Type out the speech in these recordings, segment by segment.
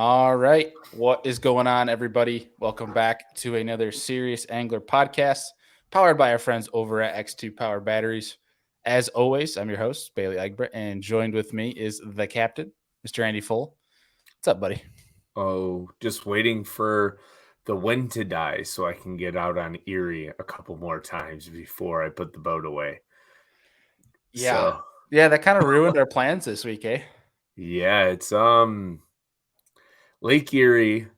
All right. What is going on, everybody? Welcome back to another Serious Angler podcast powered by our friends over at X2 Power Batteries. As always, I'm your host, Bailey Egbert, and joined with me is the captain, Mr. Andy Full. What's up, buddy? Oh, just waiting for the wind to die so I can get out on Erie a couple more times before I put the boat away. Yeah. So, Yeah, that kind of ruined our plans this week, eh? yeah, it's Lake Erie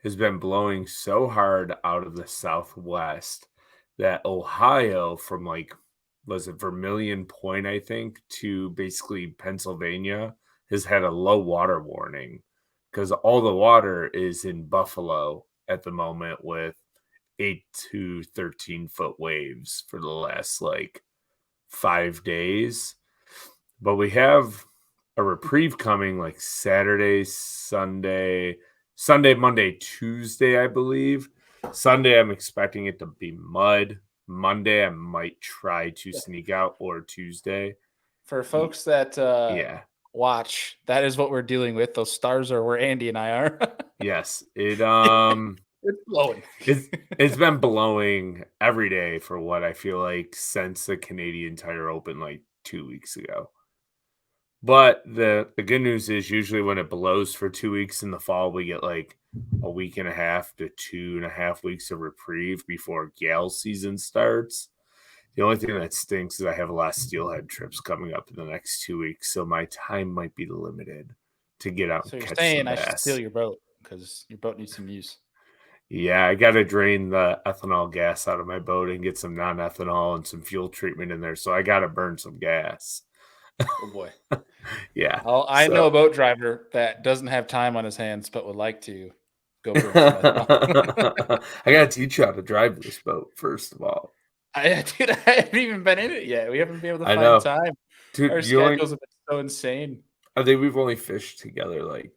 has been blowing so hard out of the southwest that Ohio from was it Vermilion Point, I think, to basically Pennsylvania has had a low water warning because all the water is in Buffalo at the moment with 8 to 13 foot waves for the last 5 days. But we have a reprieve coming like Saturday, Sunday, Monday, Tuesday, I believe. Sunday, I'm expecting it to be mud. Monday, I might try to sneak out, or Tuesday. For folks that Yeah. watch, that is what we're dealing with. Those stars are where Andy and I are. Yes. It's blowing. It's been blowing every day for what I feel like since the Canadian Tire Open like 2 weeks ago. But the good news is usually when it blows for 2 weeks in the fall, we get like a week and a half to 2.5 weeks of reprieve before gal season starts. The only thing that stinks is I have a lot of steelhead trips coming up in the next 2 weeks, so my time might be limited to get out So and you're catch some saying I should steal bass. your boat because your boat needs some use. Yeah, I got to drain the ethanol gas out of my boat and get some non-ethanol and some fuel treatment in there, so I got to burn some gas. Oh boy. Yeah, I know so a boat driver that doesn't have time on his hands, but would like to go burn some ethanol. I gotta teach you how to drive this boat, first of all. Dude, I haven't even been in it yet. We haven't been able to I find know. time. Our Dude, schedules have been so insane. I think we've only fished together like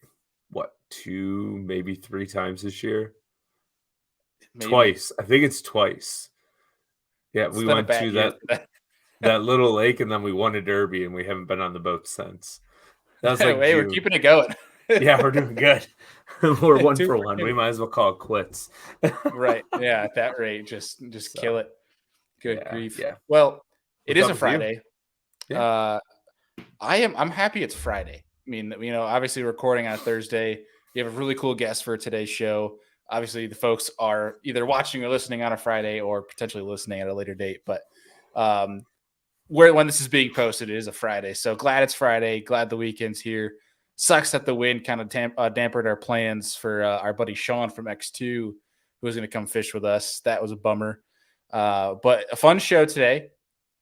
what, 2, maybe 3 times this year? Maybe Twice. I think it's twice. Yeah, it's we been a went bad to year for that. that little lake and then we won a derby and we haven't been on the boat since. That was like Hey, we're June. keeping it going. Yeah, we're doing good. We're 1 Two for for 1. We two. might as well call it quits. Right. Yeah, at that rate, just So, kill it. Good yeah, grief. yeah. Well, it What's is up a with you? Friday. Yeah. Uh I'm happy it's Friday. I mean, obviously recording on a Thursday. You have a really cool guest for today's show. Obviously, the folks are either watching or listening on a Friday or potentially listening at a later date. But when this is being posted, it is a Friday. So glad it's Friday. Glad the weekend's here. Sucks that the wind kind of dampened our plans for our buddy Sean from X2, who was going to come fish with us. That was a bummer. But a fun show today.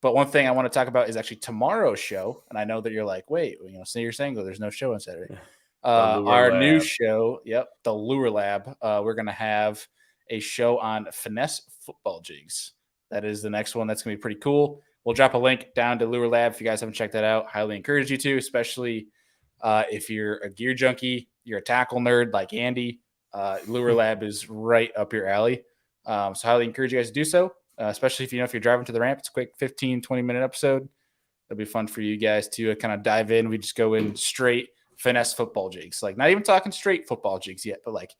But one thing I want to talk about is actually tomorrow's show. And I know that you're like, wait, so you're saying there's no show on Saturday. The Lure Our new Lab. show, the Lure Lab. We're going to have a show on finesse football jigs. That is the next one. That's going to be pretty cool. We'll drop a link down to Lure Lab if you guys haven't checked that out. Highly encourage you to, especially if you're a gear junkie, you're a tackle nerd like Andy. Lure Lab is right up your alley. So highly encourage you guys to do so, especially if you're driving to the ramp. It's a quick 15, 20-minute episode. It'll be fun for you guys to kind of dive in. We just go in straight finesse football jigs. Like, not even talking straight football jigs yet, but like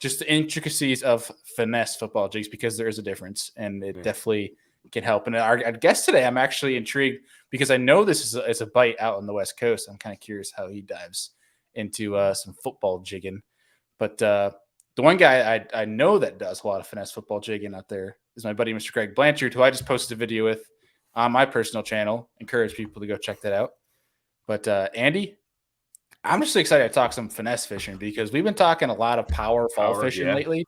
just the intricacies of finesse football jigs, because there is a difference, and it definitely can help. And our guest today, I'm actually intrigued because I know this is a bite out on the West Coast. I'm kind of curious how he dives into some football jigging. But the one guy I know that does a lot of finesse football jigging out there is my buddy, Mr. Greg Blanchard, who I just posted a video with on my personal channel. Encourage people to go check that out. But Andy, I'm just excited to talk some finesse fishing because we've been talking a lot of power fall fishing lately,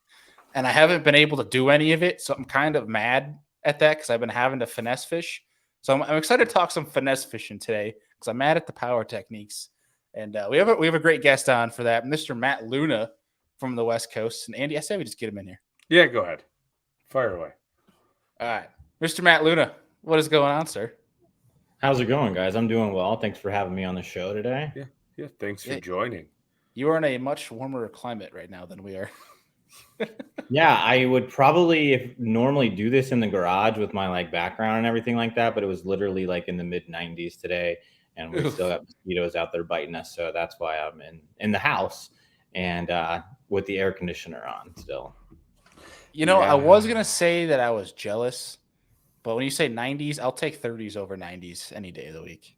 and I haven't been able to do any of it. So I'm kind of mad at that because I've been having to finesse fish. So I'm excited to talk some finesse fishing today because I'm mad at the power techniques. And we have a great guest on for that, Mr. Matt Luna from the West Coast. And Andy, I say we just get him in here. Yeah, go ahead. Fire away. All right. Mr. Matt Luna, what is going on, sir? How's it going, guys? I'm doing well. Thanks for having me on the show today. Yeah. Thanks for joining. You are in a much warmer climate right now than we are. Yeah, I would probably normally do this in the garage with my background and everything like that, but it was literally in the mid 90s today, and we still got mosquitoes out there biting us. So that's why I'm in the house. and with the air conditioner on still. I was gonna say that I was jealous, but when you say 90s, I'll take 30s over 90s any day of the week.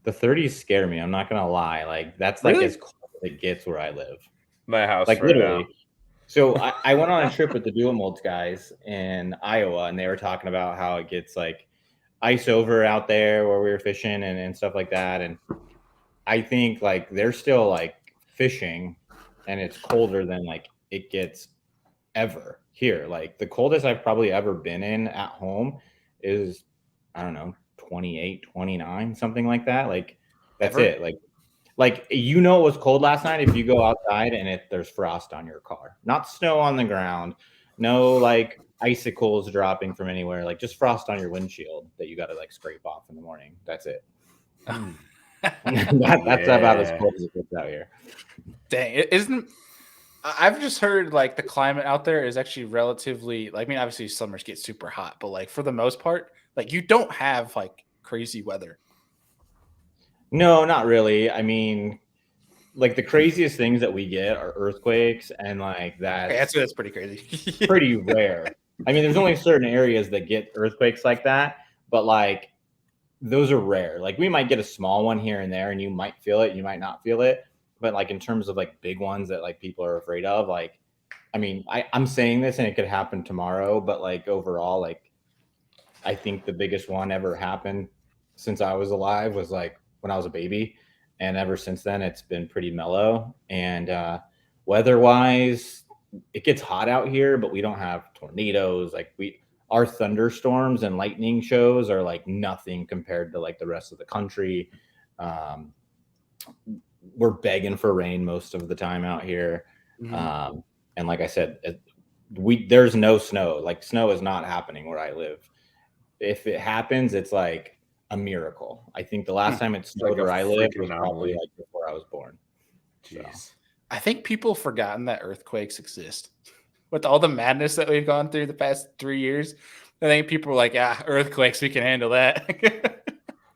The 30s scare me. I'm not gonna lie. Like that's Really? like as cold as it gets where I live. My house, Like right literally. now. So I went on a trip with the itMolds guys in Iowa, and they were talking about how it gets like ice over out there where we were fishing and stuff like that. And I think like they're still like fishing, and it's colder than like it gets ever here. Like the coldest I've probably ever been in at home is, I don't know, 28, 29, something like that. Like that's Ever? it. Like it was cold last night if you go outside and there's frost on your car, not snow on the ground, no like icicles dropping from anywhere, like just frost on your windshield that you got to like scrape off in the morning. That's it. That's about as cold as it gets out here. Dang, it isn't. I've just heard like the climate out there is actually relatively. Like, I mean, obviously summers get super hot, but like for the most part, like you don't have like crazy weather. No, not really. I mean, like the craziest things that we get are earthquakes, and like that's pretty crazy. pretty rare. I mean, there's only certain areas that get earthquakes like that, but like those are rare. Like we might get a small one here and there, and you might feel it, you might not feel it. But like in terms of like big ones that like people are afraid of, like I mean, I'm saying this and it could happen tomorrow, but like overall, like I think the biggest one ever happened since I was alive was like when I was a baby. And ever since then, it's been pretty mellow. And weather wise, it gets hot out here, but we don't have tornadoes. Like our thunderstorms and lightning shows are like nothing compared to like the rest of the country. We're begging for rain most of the time out here. Mhm. And like I said, there's no snow. Like snow is not happening where I live. If it happens, it's like a miracle. I think the last time it snowed Like a where I lived freak was probably anomaly. like before I was born. Jeez. I think people have forgotten that earthquakes exist. With all the madness that we've gone through the past 3 years, I think people were like, earthquakes, we can handle that.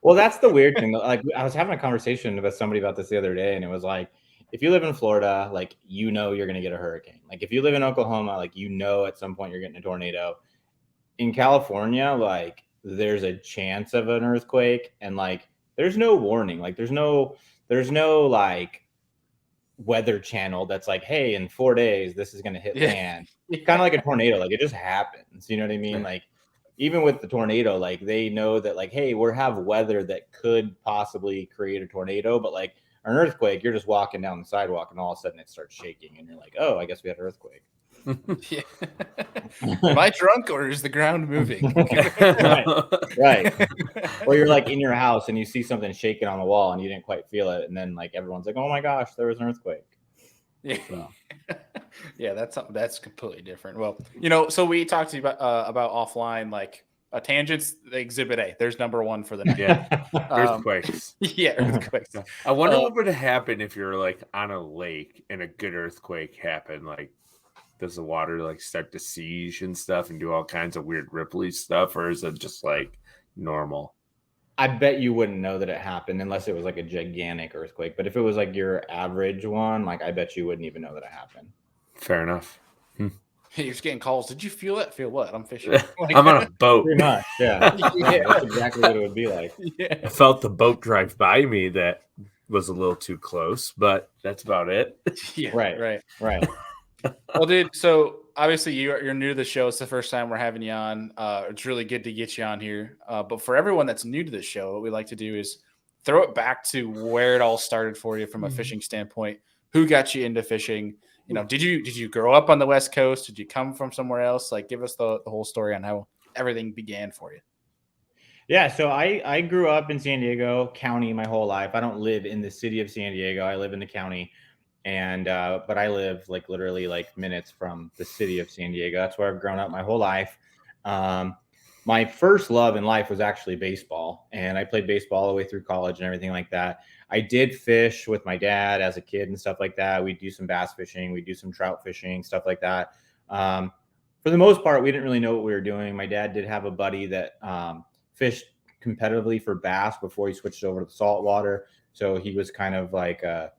Well, that's the weird thing. Like I was having a conversation with somebody about this the other day, and it was like, if you live in Florida, like you're going to get a hurricane. Like if you live in Oklahoma, like at some point you're getting a tornado. In California, like there's a chance of an earthquake, and like there's no warning. Like there's no like weather channel that's like, hey, in 4 days this is going to hit land. Kind of like a tornado. Like it just happens. You know what I mean? Like even with the tornado, like they know that like, hey, we have weather that could possibly create a tornado, but like an earthquake, you're just walking down the sidewalk and all of a sudden it starts shaking and you're like, oh, I guess we had an earthquake. Yeah. Am I drunk or is the ground moving? Right. Or you're like in your house and you see something shaking on the wall and you didn't quite feel it, and then like everyone's like, oh my gosh, there was an earthquake. Yeah. So. Yeah, that's something that's completely different. Well, so we talked to you about offline, like tangents, exhibit A. There's number one for the night. Yeah. Earthquakes. Yeah, earthquakes. I wonder what would happen if you're like on a lake and a good earthquake happened. Like, does the water like start to siege and stuff and do all kinds of weird ripply stuff, or is it just like normal? I bet you wouldn't know that it happened unless it was like a gigantic earthquake. But if it was like your average one, like I bet you wouldn't even know that it happened. Fair enough. You're just getting calls. Did you feel it? Feel what? I'm fishing. Like, I'm on a boat. Pretty much, yeah. Yeah, that's exactly what it would be like. Yeah. I felt the boat drive by me that was a little too close, but that's about it. Yeah, Right. Well, dude, so obviously you're new to the show. It's the first time we're having you on. It's really good to get you on here. But for everyone that's new to the show, what we like to do is throw it back to where it all started for you from a fishing standpoint. Who got you into fishing? Did you grow up on the West Coast? Did you come from somewhere else? Like, give us the whole story on how everything began for you. Yeah, so I grew up in San Diego County my whole life. I don't live in the city of San Diego. I live in the county. And but I live like literally like minutes from the city of San Diego. That's where I've grown up my whole life. My first love in life was actually baseball, and I played baseball all the way through college and everything like that. I did fish with my dad as a kid and stuff like that. We'd do some bass fishing, we'd do some trout fishing, stuff like that. For the most part, we didn't really know what we were doing. My dad did have a buddy that fished competitively for bass before he switched over to the saltwater. So he was kind of like a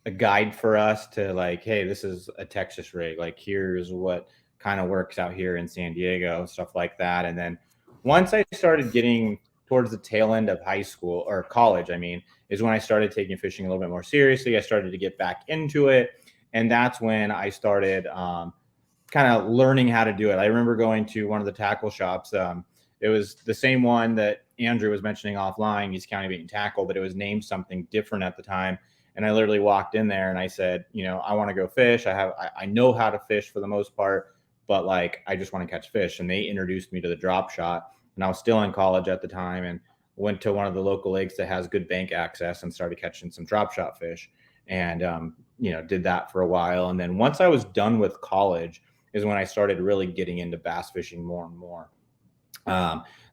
a guide for us to like, hey, this is a Texas rig. Like, here's what kind of works out here in San Diego, stuff like that. And then once I started getting towards the tail end of high school or college, I mean, is when I started taking fishing a little bit more seriously. I started to get back into it. And that's when I started kind of learning how to do it. I remember going to one of the tackle shops. It was the same one that Andrew was mentioning offline, East County Bait and Tackle, but it was named something different at the time. And I literally walked in there and I said, I want to go fish. I know how to fish for the most part, but like, I just want to catch fish. And they introduced me to the drop shot. And I was still in college at the time and went to one of the local lakes that has good bank access and started catching some drop shot fish. And, did that for a while. And then once I was done with college is when I started really getting into bass fishing more and more.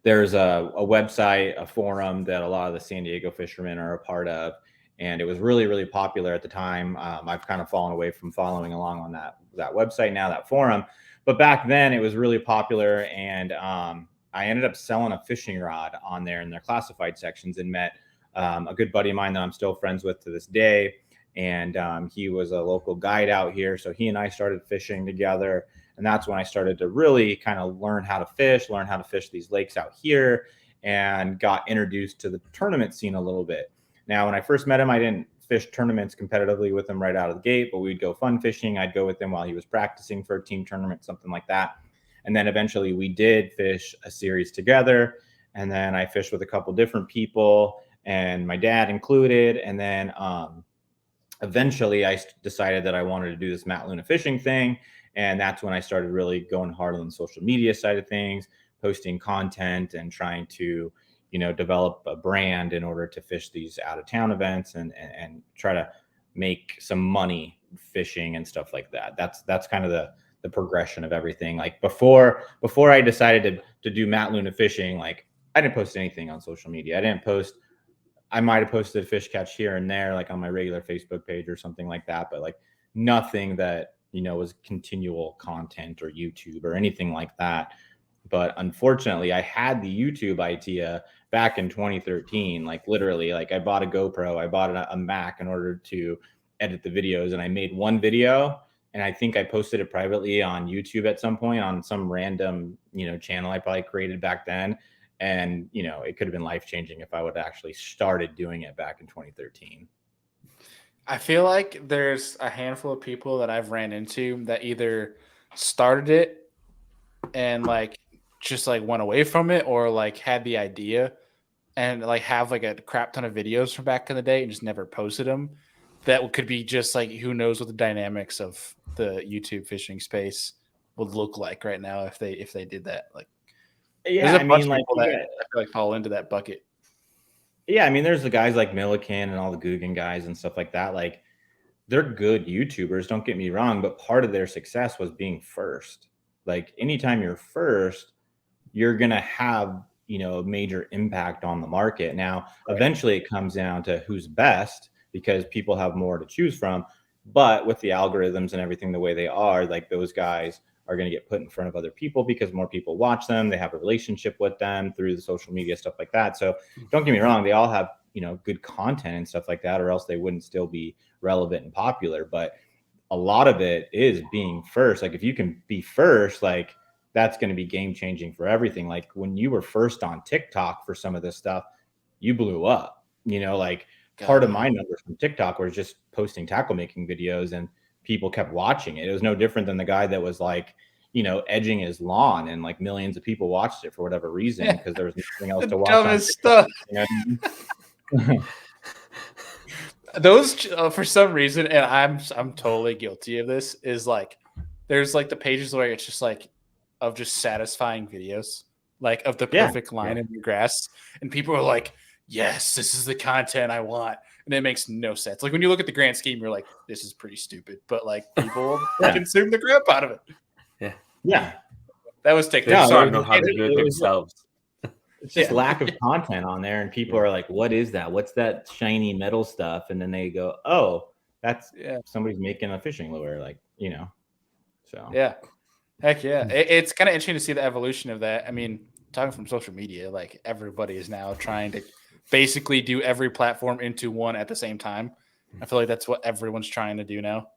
There's a website, a forum that a lot of the San Diego fishermen are a part of. And it was really, really popular at the time. I've kind of fallen away from following along on that website now, that forum. But back then it was really popular. And I ended up selling a fishing rod on there in their classified sections and met a good buddy of mine that I'm still friends with to this day. And he was a local guide out here. So he and I started fishing together. And that's when I started to really kind of learn how to fish these lakes out here, and got introduced to the tournament scene a little bit. Now, when I first met him, I didn't fish tournaments competitively with him right out of the gate, but we'd go fun fishing. I'd go with him while he was practicing for a team tournament, something like that. And then eventually we did fish a series together. And then I fished with a couple different people, and my dad included. And then eventually I decided that I wanted to do this Matt Luna fishing thing. And that's when I started really going hard on the social media side of things, posting content and trying to, develop a brand in order to fish these out of town events and try to make some money fishing and stuff like that. That's kind of the progression of everything. Like before I decided to do Matt Luna fishing, like I didn't post anything on social media. I might have posted a fish catch here and there, like on my regular Facebook page or something like that, but like nothing that, was continual content or YouTube or anything like that. But unfortunately, I had the YouTube idea back in 2013. Like literally, like I bought a GoPro, I bought a Mac in order to edit the videos, and I made one video, and I think I posted it privately on YouTube at some point on some random, channel I probably created back then. And, it could have been life-changing if I would have actually started doing it back in 2013. I feel like there's a handful of people that I've ran into that either started it and like just like went away from it, or like had the idea and like have like a crap ton of videos from back in the day and just never posted them. That could be just like, who knows what the dynamics of the YouTube fishing space would look like right now if they did that. Like, yeah, there's a bunch of like people that I feel like fall into that bucket. Yeah, I mean, there's the guys like Milliken and all the Guggen guys and stuff like that. Like, they're good YouTubers, don't get me wrong, but part of their success was being first. Like, anytime you're first, you're going to have, a major impact on the market. Now, eventually it comes down to who's best because people have more to choose from. But with the algorithms and everything the way they are, like those guys are going to get put in front of other people because more people watch them. They have a relationship with them through the social media, stuff like that. So don't get me wrong. They all have, good content and stuff like that, or else they wouldn't still be relevant and popular. But a lot of it is being first. Like if you can be first, like that's going to be game changing for everything. Like when you were first on TikTok for some of this stuff, you blew up, like part of my numbers from TikTok was just posting tackle making videos and people kept watching it. It was no different than the guy that was like, edging his lawn and like millions of people watched it for whatever reason because there was nothing else to watch. Dumbest stuff. Those for some reason, and I'm totally guilty of this, is like there's like the pages where it's just like of just satisfying videos, like of the perfect line in the grass, and people are like, yes, this is the content I want. And it makes no sense. Like when you look at the grand scheme, you're like, this is pretty stupid. But like people consume the crap out of it. Yeah. That was TikTok. They just don't know how to do it themselves. It's just lack of content on there. And people are like, what is that? What's that shiny metal stuff? And then they go, oh, that's somebody's making a fishing lure. Like, so. Yeah. Heck yeah. It's kind of interesting to see the evolution of that. I mean, talking from social media, like everybody is now trying to basically do every platform into one at the same time. I feel like that's what everyone's trying to do now.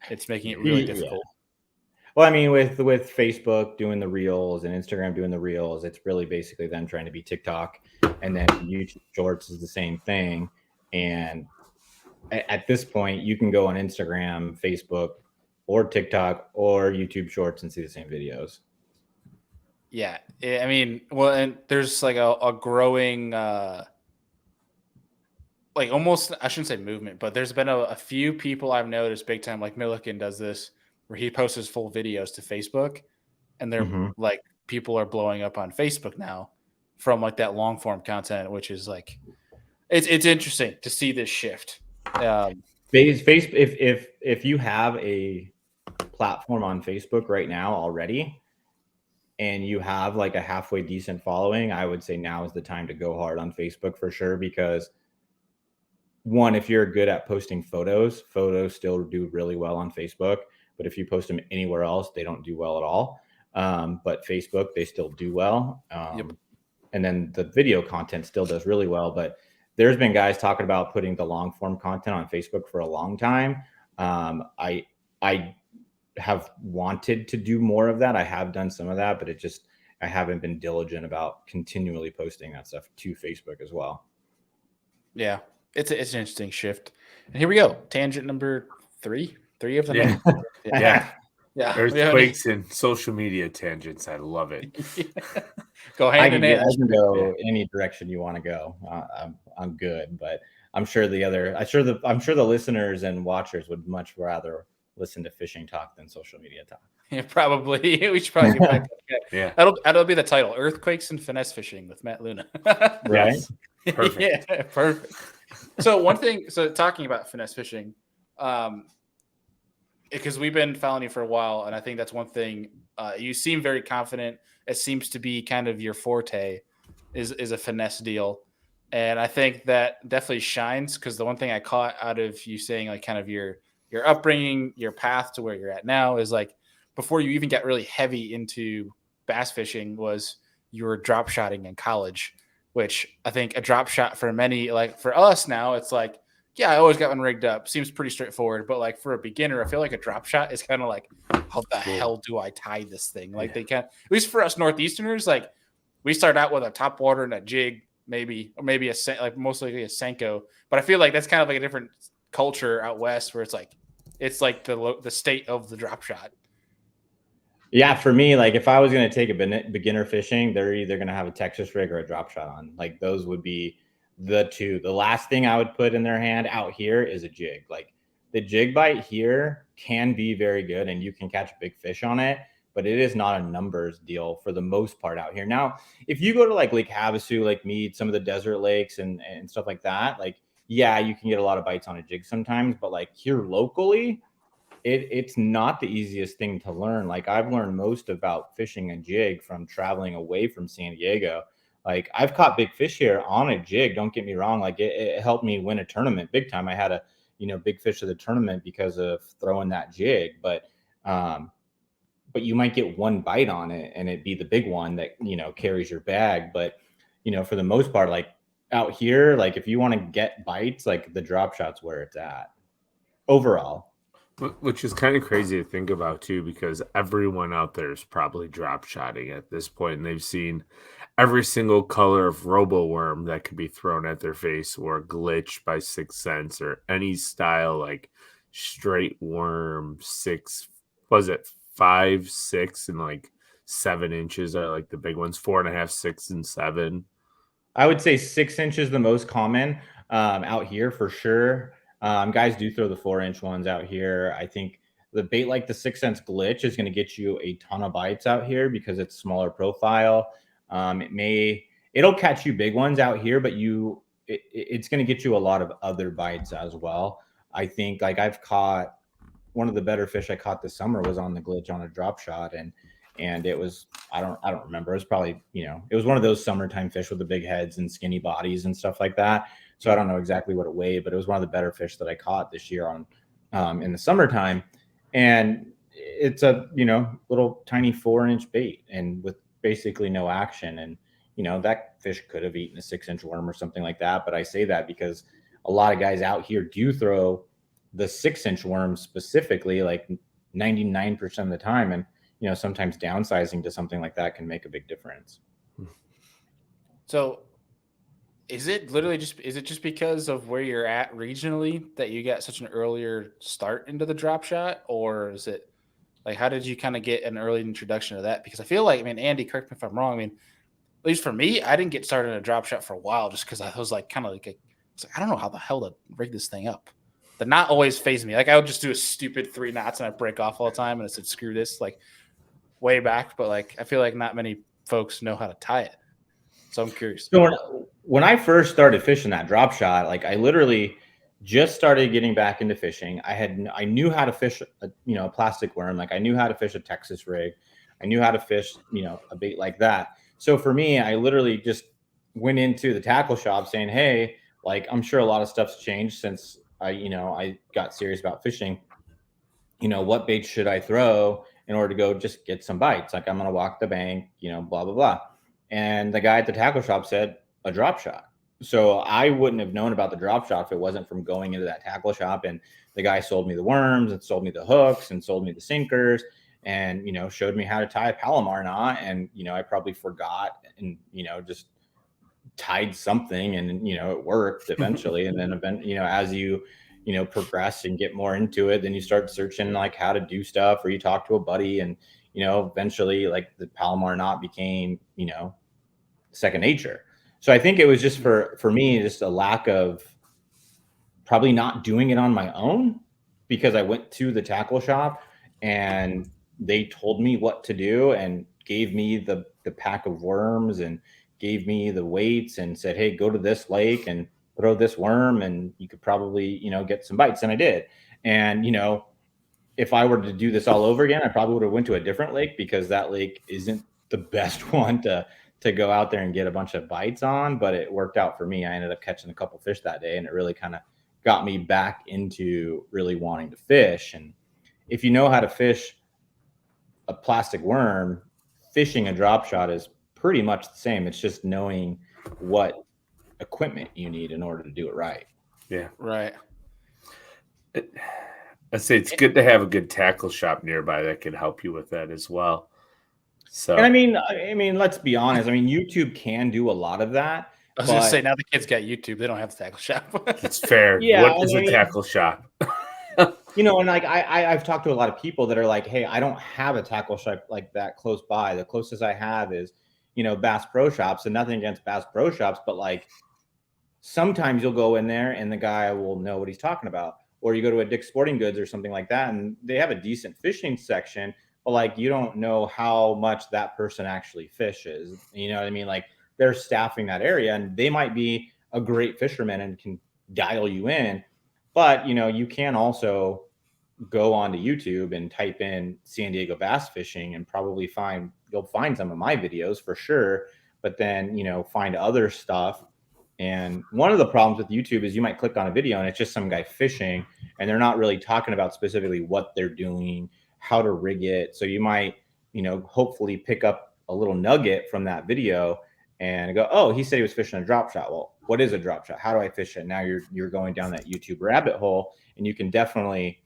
It's making it really difficult. Well, I mean, with Facebook doing the reels and Instagram doing the reels, it's really basically them trying to be TikTok, and then YouTube Shorts is the same thing. And at this point, you can go on Instagram, Facebook, or TikTok or YouTube Shorts and see the same videos. Yeah, I mean, well, and there's like a growing, like almost, I shouldn't say movement, but there's been a few people I've noticed big time, like Milliken does this, where he posts his full videos to Facebook, and they're like, people are blowing up on Facebook now from like that long form content, which is like, it's interesting to see this shift. If you have a platform on Facebook right now already, and you have like a halfway decent following, I would say now is the time to go hard on Facebook for sure. Because one, if you're good at posting photos still do really well on Facebook. But if you post them anywhere else, they don't do well at all. But Facebook, they still do well. And then the video content still does really well. But there's been guys talking about putting the long form content on Facebook for a long time. I have wanted to do more of that. I have done some of that, but I haven't been diligent about continually posting that stuff to Facebook as well. Yeah, it's an interesting shift. And here we go. Tangent number three of them. Yeah. Earthquakes Yeah. and social media tangents. I love it. Go hand in hand. I can go any direction you want to go. I'm good, but I'm sure the listeners and watchers would much rather listen to fishing talk than social media talk. Yeah, probably. We should probably get back to that. Yeah. That'll be the title: Earthquakes and Finesse Fishing with Matt Luna. Right? Yes. Perfect. Yeah, perfect. So talking about finesse fishing, because we've been following you for a while, and I think that's one thing. You seem very confident. It seems to be kind of your forte, is a finesse deal, and I think that definitely shines. Because the one thing I caught out of you saying, like, kind of your upbringing, your path to where you're at now, is like before you even got really heavy into bass fishing, was you were drop shotting in college, which I think a drop shot for many, like for us now, it's like, yeah, I always got one rigged up. Seems pretty straightforward. But like for a beginner, I feel like a drop shot is kind of like, how the hell do I tie this thing? Like they can't, at least for us Northeasterners, like we start out with a top water and a jig, maybe mostly a Senko. But I feel like that's kind of like a different culture out west where it's like the state of the drop shot. Yeah, for me, like if I was going to take a beginner fishing, they're either going to have a Texas rig or a drop shot on. Like those would be the two. The last thing I would put in their hand out here is a jig. Like the jig bite here can be very good and you can catch big fish on it, but it is not a numbers deal for the most part out here. Now, if you go to like Lake Havasu, Lake Mead, some of the desert lakes and stuff like that, like, yeah, you can get a lot of bites on a jig sometimes, but like here locally, it's not the easiest thing to learn. Like I've learned most about fishing a jig from traveling away from San Diego. Like I've caught big fish here on a jig. Don't get me wrong. Like it helped me win a tournament big time. I had a, big fish of the tournament because of throwing that jig, but you might get one bite on it and it be the big one that, carries your bag. But, for the most part, like out here, like if you want to get bites, like the drop shot's where it's at overall. Which is kind of crazy to think about too, because everyone out there is probably drop shotting at this point, and they've seen every single color of robo worm that could be thrown at their face, or glitch by 6 Sense, or any style like straight worm 5, 6, and like 7 inches are like the big ones, 4.5, 6, and 7. I would say 6 inches the most common out here for sure. Guys do throw the 4-inch ones out here. I think the bait like the 6 Sense glitch is going to get you a ton of bites out here because it's smaller profile. It'll catch you big ones out here, but it's going to get you a lot of other bites as well. I think like I've caught one of the better fish I caught this summer was on the glitch on a drop shot, and it was, I don't remember. It was probably, it was one of those summertime fish with the big heads and skinny bodies and stuff like that. So I don't know exactly what it weighed, but it was one of the better fish that I caught this year in the summertime. And it's a, little tiny 4-inch bait and with basically no action. And, that fish could have eaten a 6-inch worm or something like that. But I say that because a lot of guys out here do throw the 6-inch worms specifically, like 99% of the time. And, sometimes downsizing to something like that can make a big difference. So is it just because of where you're at regionally that you got such an earlier start into the drop shot? Or is it like, how did you kind of get an early introduction to that? Because I feel like, Andy, correct me if I'm wrong. At least for me, I didn't get started in a drop shot for a while just because I was like, I don't know how the hell to rig this thing up. The knot always phased me. Like I would just do a stupid 3 knots and I break off all the time. And I said, screw this, like way back. But like, I feel like not many folks know how to tie it. So I'm curious. So when I first started fishing that drop shot, like I literally just started getting back into fishing. I knew how to fish a plastic worm. Like I knew how to fish a Texas rig. I knew how to fish, a bait like that. So for me, I literally just went into the tackle shop saying, hey, like I'm sure a lot of stuff's changed since I got serious about fishing. What bait should I throw in order to go just get some bites? Like I'm going to walk the bank, blah, blah, blah. And the guy at the tackle shop said a drop shot. So I wouldn't have known about the drop shot if it wasn't from going into that tackle shop. And the guy sold me the worms and sold me the hooks and sold me the sinkers and, showed me how to tie a Palomar knot. And, I probably forgot and, just tied something and, it worked eventually. And then, as you progress and get more into it, then you start searching like how to do stuff, or you talk to a buddy and, eventually like the Palomar knot became, second nature. So I think it was just for me, just a lack of probably not doing it on my own, because I went to the tackle shop and they told me what to do and gave me the pack of worms and gave me the weights and said, hey, go to this lake and throw this worm and you could probably, get some bites. And I did. And, if I were to do this all over again, I probably would have went to a different lake, because that lake isn't the best one to go out there and get a bunch of bites on, but it worked out for me. I ended up catching a couple fish that day, and it really kind of got me back into really wanting to fish. And if you know how to fish a plastic worm, fishing a drop shot is pretty much the same. It's just knowing what equipment you need in order to do it right. Yeah. Right. I'd say it's good to have a good tackle shop nearby that can help you with that as well. So, and I mean, let's be honest. I mean, YouTube can do a lot of that. I was going to say, now the kids got YouTube. They don't have the tackle shop. It's fair. Yeah, what is a tackle shop? And like I've talked to a lot of people that are like, hey, I don't have a tackle shop like that close by. The closest I have is, Bass Pro Shops, and nothing against Bass Pro Shops, but like sometimes you'll go in there and the guy will know what he's talking about. Or you go to a Dick's Sporting Goods or something like that, and they have a decent fishing section, but like you don't know how much that person actually fishes. You know what I mean? Like they're staffing that area, and they might be a great fisherman and can dial you in. But you can also go onto YouTube and type in San Diego bass fishing, and probably you'll find some of my videos for sure. But then find other stuff. And one of the problems with YouTube is you might click on a video and it's just some guy fishing, and they're not really talking about specifically what they're doing, how to rig it. So you might, hopefully pick up a little nugget from that video and go, oh, he said he was fishing a drop shot. Well, what is a drop shot? How do I fish it? Now you're going down that YouTube rabbit hole, and you can definitely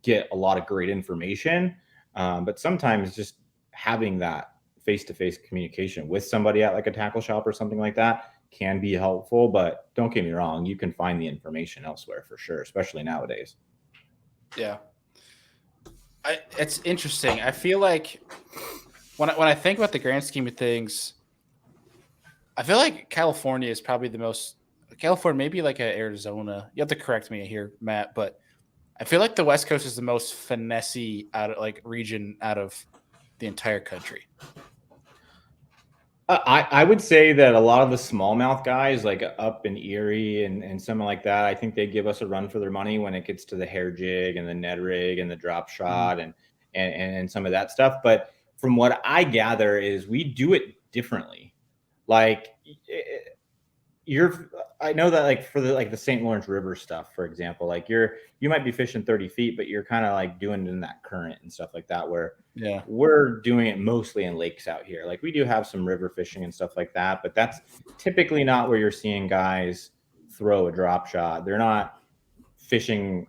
get a lot of great information. But sometimes just having that face-to-face communication with somebody at like a tackle shop or something like that can be helpful. But don't get me wrong, you can find the information elsewhere for sure, especially nowadays. Yeah. It's interesting. I feel like when I think about the grand scheme of things, I feel like California is probably the most – California, maybe like Arizona. You have to correct me here, Matt, but I feel like the West Coast is the most finesse-y region out of the entire country. I would say that a lot of the smallmouth guys, like up in Erie and something like that, I think they give us a run for their money when it gets to the hair jig and the Ned rig and the drop shot and some of that stuff. But from what I gather is we do it differently. Like I know that like for the St. Lawrence River stuff, for example, like you might be fishing 30 feet, but you're kind of like doing it in that current and stuff like that, where we're doing it mostly in lakes out here. Like we do have some river fishing and stuff like that, but that's typically not where you're seeing guys throw a drop shot. They're not fishing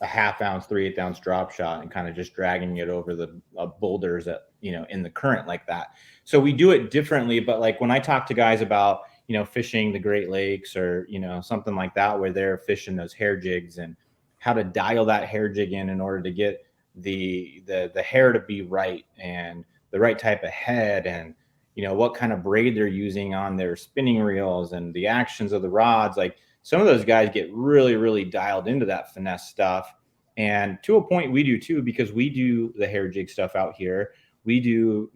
a half ounce, 3/8 ounce drop shot and kind of just dragging it over the boulders that, in the current like that. So we do it differently. But like when I talk to guys about, fishing the Great Lakes or, something like that, where they're fishing those hair jigs and how to dial that hair jig in order to get the hair to be right and the right type of head and, what kind of braid they're using on their spinning reels and the actions of the rods. Like some of those guys get really, really dialed into that finesse stuff. And to a point we do too, because we do the hair jig stuff out here. We do,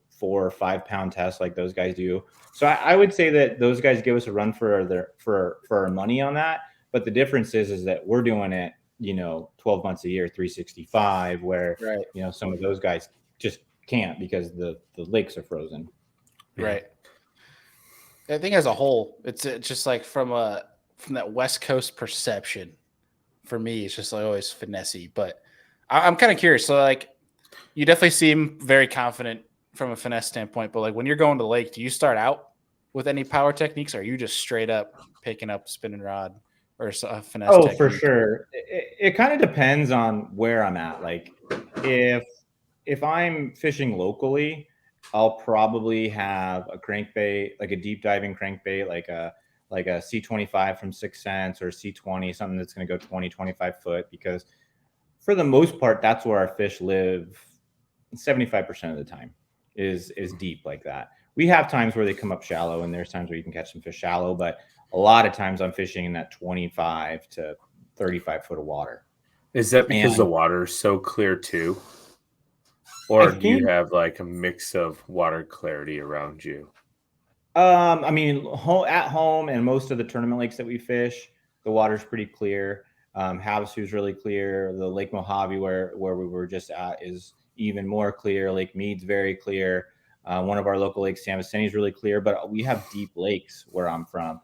4 or 5 pound tests like those guys do. So I would say that those guys give us a run for our money on that. But the difference is that we're doing it, 12 months a year, 365, where, right. Some of those guys just can't because the lakes are frozen. Right. I think as a whole, it's just like from that West Coast perception, for me, it's just like always finesse-y. But I'm kind of curious. So like, you definitely seem very confident from a finesse standpoint. But like when you're going to the lake, do you start out with any power techniques, or are you just straight up picking up spinning rod or a finesse? Oh, technique? for sure. It kind of depends on where I'm at. Like if I'm fishing locally, I'll probably have a crankbait, like a deep diving crankbait, like a C25 from 6 Cents or C20, something that's going to go 20, 25 foot, because for the most part, that's where our fish live 75% of the time is deep like that. We have times where they come up shallow, and there's times where you can catch some fish shallow, but a lot of times I'm fishing in that 25 to 35 foot of water. Is that because the water is so clear too? Or do you have like a mix of water clarity around you? I mean, at home and most of the tournament lakes that we fish, the water's pretty clear. Havasu's really clear. The Lake Mojave, where we were just at, is even more clear. Lake Mead's very clear. One of our local lakes, San Vicente, is really clear. But we have deep lakes where I'm from.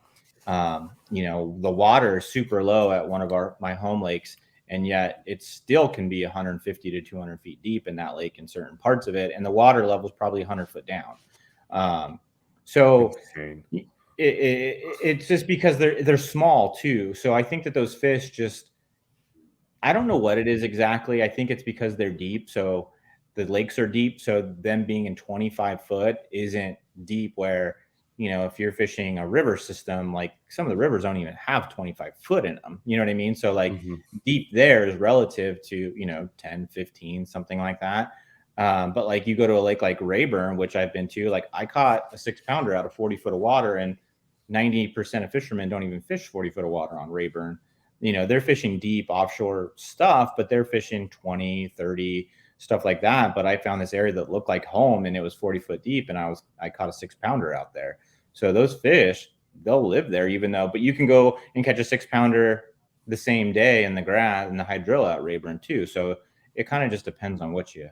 The water is super low at one of my home lakes, and yet it still can be 150 to 200 feet deep in that lake in certain parts of it, and the water level is probably 100 foot down. So it's just because they're small too. So I think that those fish just, I don't know what it is exactly. I think it's because they're deep. So the lakes are deep. So them being in 25 foot isn't deep where, if you're fishing a river system, like some of the rivers don't even have 25 foot in them. You know what I mean? So like deep there is relative to, 10, 15, something like that. But like you go to a lake like Rayburn, which I've been to, like I caught a 6 pounder out of 40 foot of water, and 90% of fishermen don't even fish 40 foot of water on Rayburn. They're fishing deep offshore stuff, but they're fishing 20, 30, stuff like that. But I found this area that looked like home, and it was 40 foot deep, and I caught a 6 pounder out there. So those fish, they'll live there but you can go and catch a 6 pounder the same day in the grass and the hydrilla at Rayburn too. So it kind of just depends on what you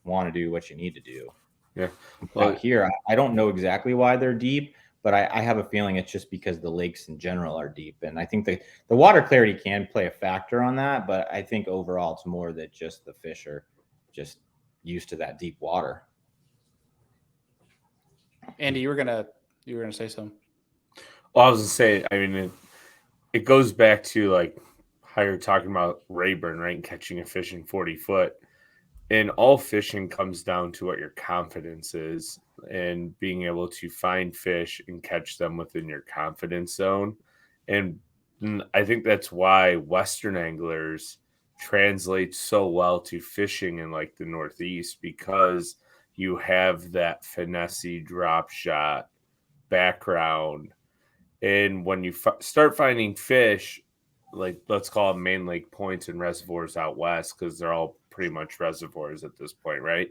want to do, what you need to do. Yeah. Well, here, I don't know exactly why they're deep, but I have a feeling it's just because the lakes in general are deep. And I think the water clarity can play a factor on that, but I think overall it's more that just the fish are just used to that deep water. Andy, you were gonna say something. Well, I was gonna say, I mean, it goes back to like how you're talking about Rayburn, right? And catching a fish in 40 foot. And all fishing comes down to what your confidence is and being able to find fish and catch them within your confidence zone. And I think that's why Western anglers translate so well to fishing in like the Northeast, because you have that finesse drop shot background. And when you start finding fish, like let's call them main lake points and reservoirs out west, because they're all pretty much reservoirs at this point, right?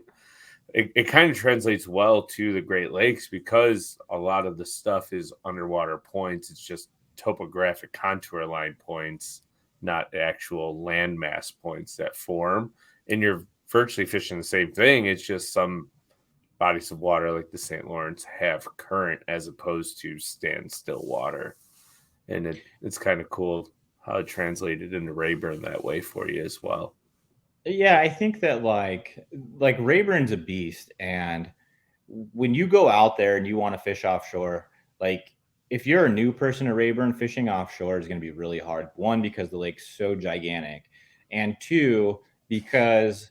It kind of translates well to the Great Lakes because a lot of the stuff is underwater points. It's just topographic contour line points, not actual landmass points that form. And you're virtually fishing the same thing. It's just some bodies of water like the St. Lawrence have current as opposed to standstill water. And it's kind of cool how it translated into Rayburn that way for you as well. Yeah, I think that like Rayburn's a beast, and when you go out there and you want to fish offshore, like if you're a new person to Rayburn, fishing offshore is going to be really hard. One, because the lake's so gigantic, and two, because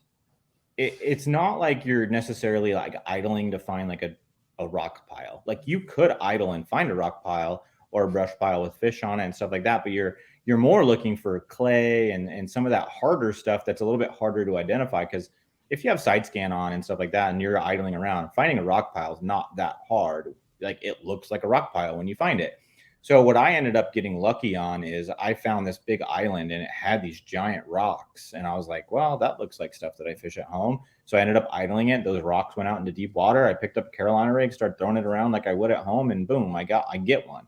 it's not like you're necessarily like idling to find like a rock pile. Like you could idle and find a rock pile or a brush pile with fish on it and stuff like that, but you're more looking for clay and some of that harder stuff that's a little bit harder to identify, because if you have side scan on and stuff like that and you're idling around, finding a rock pile is not that hard. Like it looks like a rock pile when you find it. So what I ended up getting lucky on is I found this big island and it had these giant rocks. And I was like, well, that looks like stuff that I fish at home. So I ended up idling it. Those rocks went out into deep water. I picked up a Carolina rig, started throwing it around like I would at home, and boom, I get one.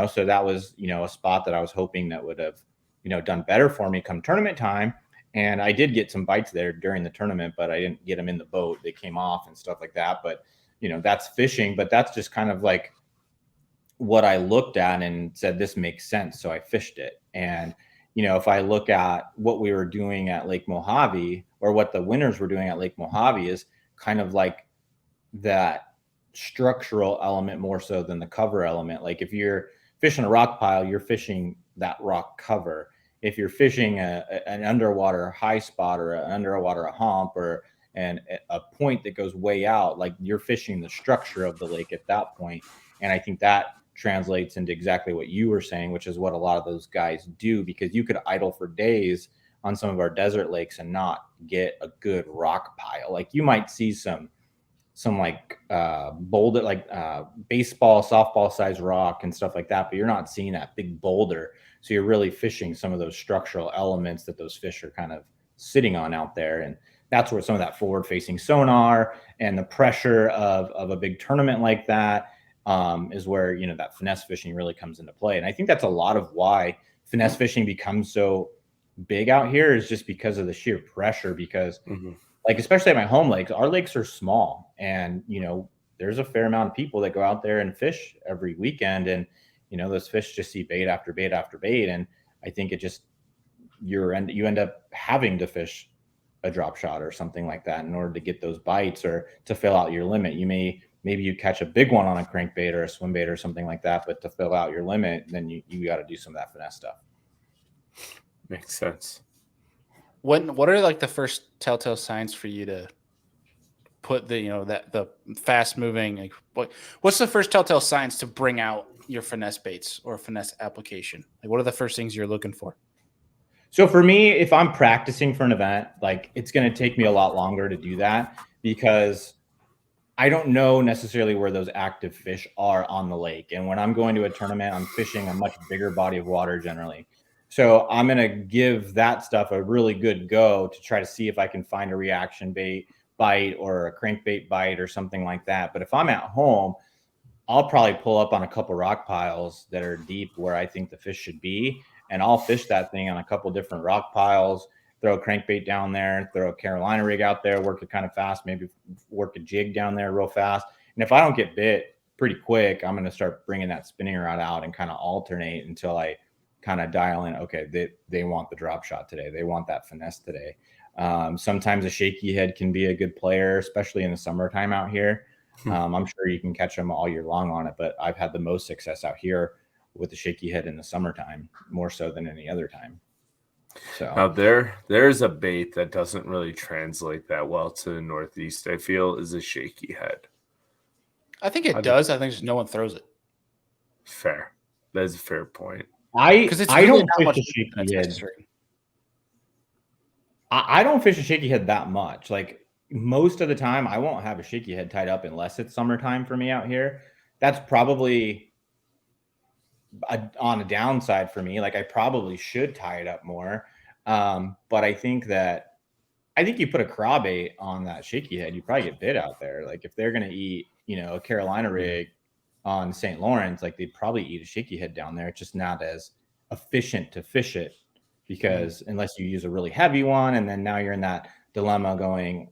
So that was, a spot that I was hoping that would have, done better for me come tournament time. And I did get some bites there during the tournament, but I didn't get them in the boat. They came off and stuff like that. But, that's fishing, but that's just kind of like what I looked at and said, this makes sense. So I fished it. And, if I look at what we were doing at Lake Mojave, or what the winners were doing at Lake Mojave, is kind of like that structural element more so than the cover element. Like if you're fishing a rock pile, you're fishing that rock cover. If you're fishing an underwater high spot or an underwater hump or a point that goes way out, like you're fishing the structure of the lake at that point. And I think that translates into exactly what you were saying, which is what a lot of those guys do, because you could idle for days on some of our desert lakes and not get a good rock pile. Like you might see some like boulder, like baseball, softball size rock and stuff like that, but you're not seeing that big boulder. So you're really fishing some of those structural elements that those fish are kind of sitting on out there. And that's where some of that forward facing sonar and the pressure of a big tournament like that is where, that finesse fishing really comes into play. And I think that's a lot of why finesse fishing becomes so big out here, is just because of the sheer pressure. Because like, especially at my home lakes, our lakes are small, and, there's a fair amount of people that go out there and fish every weekend, and, those fish just see bait after bait after bait. And I think it just, you end up having to fish a drop shot or something like that in order to get those bites or to fill out your limit. Maybe you catch a big one on a crankbait or a swim bait or something like that, but to fill out your limit, then you got to do some of that finesse stuff. Makes sense. What are like the first telltale signs for you to put the the fast moving, like what's the first telltale signs to bring out your finesse baits or finesse application? Like what are the first things you're looking for? So for me, if I'm practicing for an event, like it's going to take me a lot longer to do that, because I don't know necessarily where those active fish are on the lake. And when I'm going to a tournament, I'm fishing a much bigger body of water generally. So I'm going to give that stuff a really good go to try to see if I can find a reaction bait bite or a crankbait bite or something like that. But if I'm at home, I'll probably pull up on a couple rock piles that are deep where I think the fish should be. And I'll fish that thing on a couple different rock piles, throw a crankbait down there, throw a Carolina rig out there, work it kind of fast, maybe work a jig down there real fast. And if I don't get bit pretty quick, I'm going to start bringing that spinning rod out and kind of alternate until I kind of dial in. Okay, they want the drop shot today. They want that finesse today. Sometimes a shaky head can be a good player, especially in the summertime out here. I'm sure you can catch them all year long on it, but I've had the most success out here with the shaky head in the summertime, more so than any other time. So now there's a bait that doesn't really translate that well to the Northeast, I feel, is a shaky head. I think it does. I think just no one throws it. Fair. That is a fair point. I don't fish a shaky head. I don't fish a shaky head that much. Like most of the time, I won't have a shaky head tied up unless it's summertime for me out here. That's probably on a downside for me. Like I probably should tie it up more. But I think you put a crawbait on that shaky head, you probably get bit out there. Like if they're going to eat, a Carolina rig on St. Lawrence, like they'd probably eat a shaky head down there. It's just not as efficient to fish it, because unless you use a really heavy one, and then now you're in that dilemma going,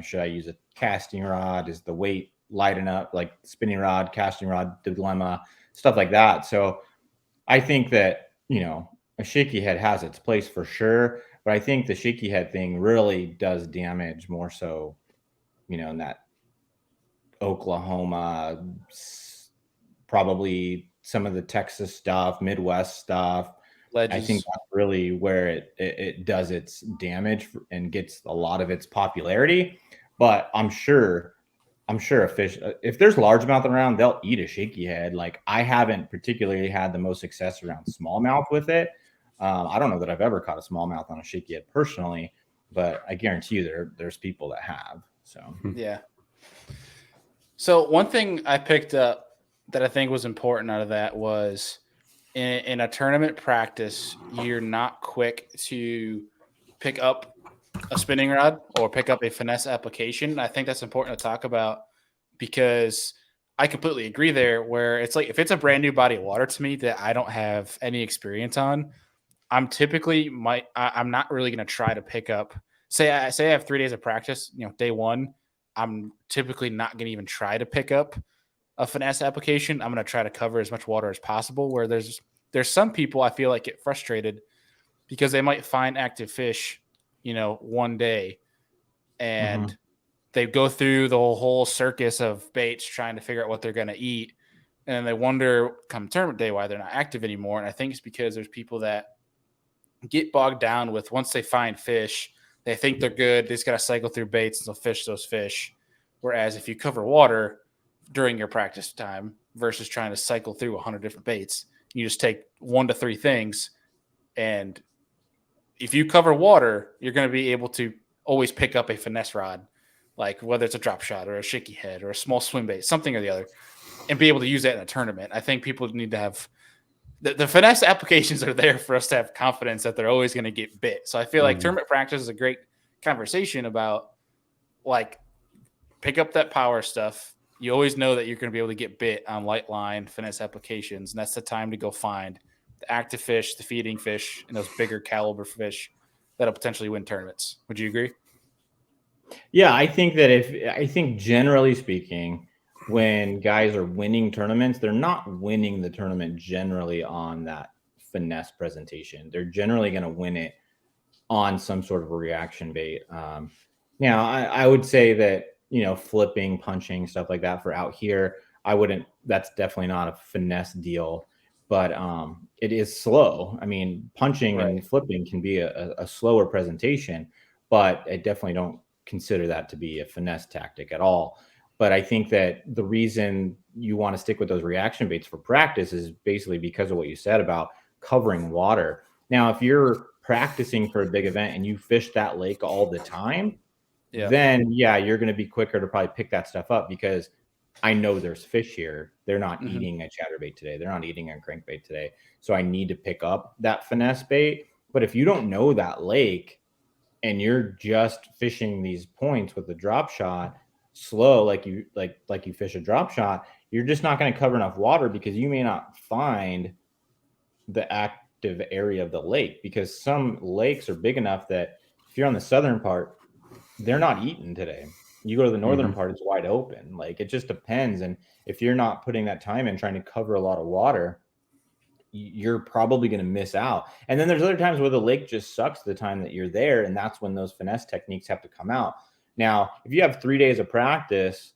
should I use a casting rod? Is the weight light enough? Like spinning rod, casting rod dilemma, stuff like that. So I think that, a shaky head has its place for sure, but I think the shaky head thing really does damage more so, in that Oklahoma, probably some of the Texas stuff, Midwest stuff. I think Ledges. that's really where it does its damage and gets a lot of its popularity. But I'm sure a fish, if there's largemouth around, they'll eat a shaky head. Like, I haven't particularly had the most success around smallmouth with it. I don't know that I've ever caught a smallmouth on a shaky head personally, but I guarantee you there's people that have. So Yeah. So one thing I picked up that I think was important out of that was in a tournament practice, you're not quick to pick up a spinning rod or pick up a finesse application. I think that's important to talk about because I completely agree there. Where it's like if it's a brand new body of water to me that I don't have any experience on, I'm typically I'm not really going to try to pick up. Say I have 3 days of practice. Day one, I'm typically not going to even try to pick up a finesse application. I'm going to try to cover as much water as possible. Where there's some people I feel like get frustrated because they might find active fish, one day, and they go through the whole circus of baits trying to figure out what they're going to eat, and then they wonder come tournament day why they're not active anymore. And I think it's because there's people that get bogged down with once they find fish, they think they're good. They just got to cycle through baits and they'll fish those fish. Whereas if you cover water during your practice time versus trying to cycle through 100 different baits, you just take 1 to 3 things. And if you cover water, you're going to be able to always pick up a finesse rod, like whether it's a drop shot or a shaky head or a small swim bait, something or the other, and be able to use that in a tournament. I think people need to have the finesse applications are there for us to have confidence that they're always going to get bit. So I feel like tournament practice is a great conversation about, like, pick up that power stuff. You always know that you're going to be able to get bit on light line finesse applications, and that's the time to go find the active fish, the feeding fish, and those bigger caliber fish that'll potentially win tournaments. Would you agree? yeah, I think generally speaking, when guys are winning tournaments, they're not winning the tournament generally on that finesse presentation. They're generally going to win it on some sort of a reaction bait. Now, I would say that, flipping, punching, stuff like that for out here, that's definitely not a finesse deal, but it is slow. I mean, punching and flipping can be a slower presentation, but I definitely don't consider that to be a finesse tactic at all. But I think that the reason you want to stick with those reaction baits for practice is basically because of what you said about covering water. Now, if you're practicing for a big event and you fish that lake all the time, then you're going to be quicker to probably pick that stuff up because I know there's fish here. They're not eating a chatterbait today. They're not eating a crankbait today. So I need to pick up that finesse bait. But if you don't know that lake and you're just fishing these points with the drop shot slow, like you fish a drop shot, you're just not going to cover enough water because you may not find the active area of the lake, because some lakes are big enough that if you're on the southern part, they're not eating today. You go to the northern part, it's wide open. Like, it just depends. And if you're not putting that time in trying to cover a lot of water, you're probably going to miss out. And then there's other times where the lake just sucks the time that you're there, and that's when those finesse techniques have to come out. Now, if you have 3 days of practice,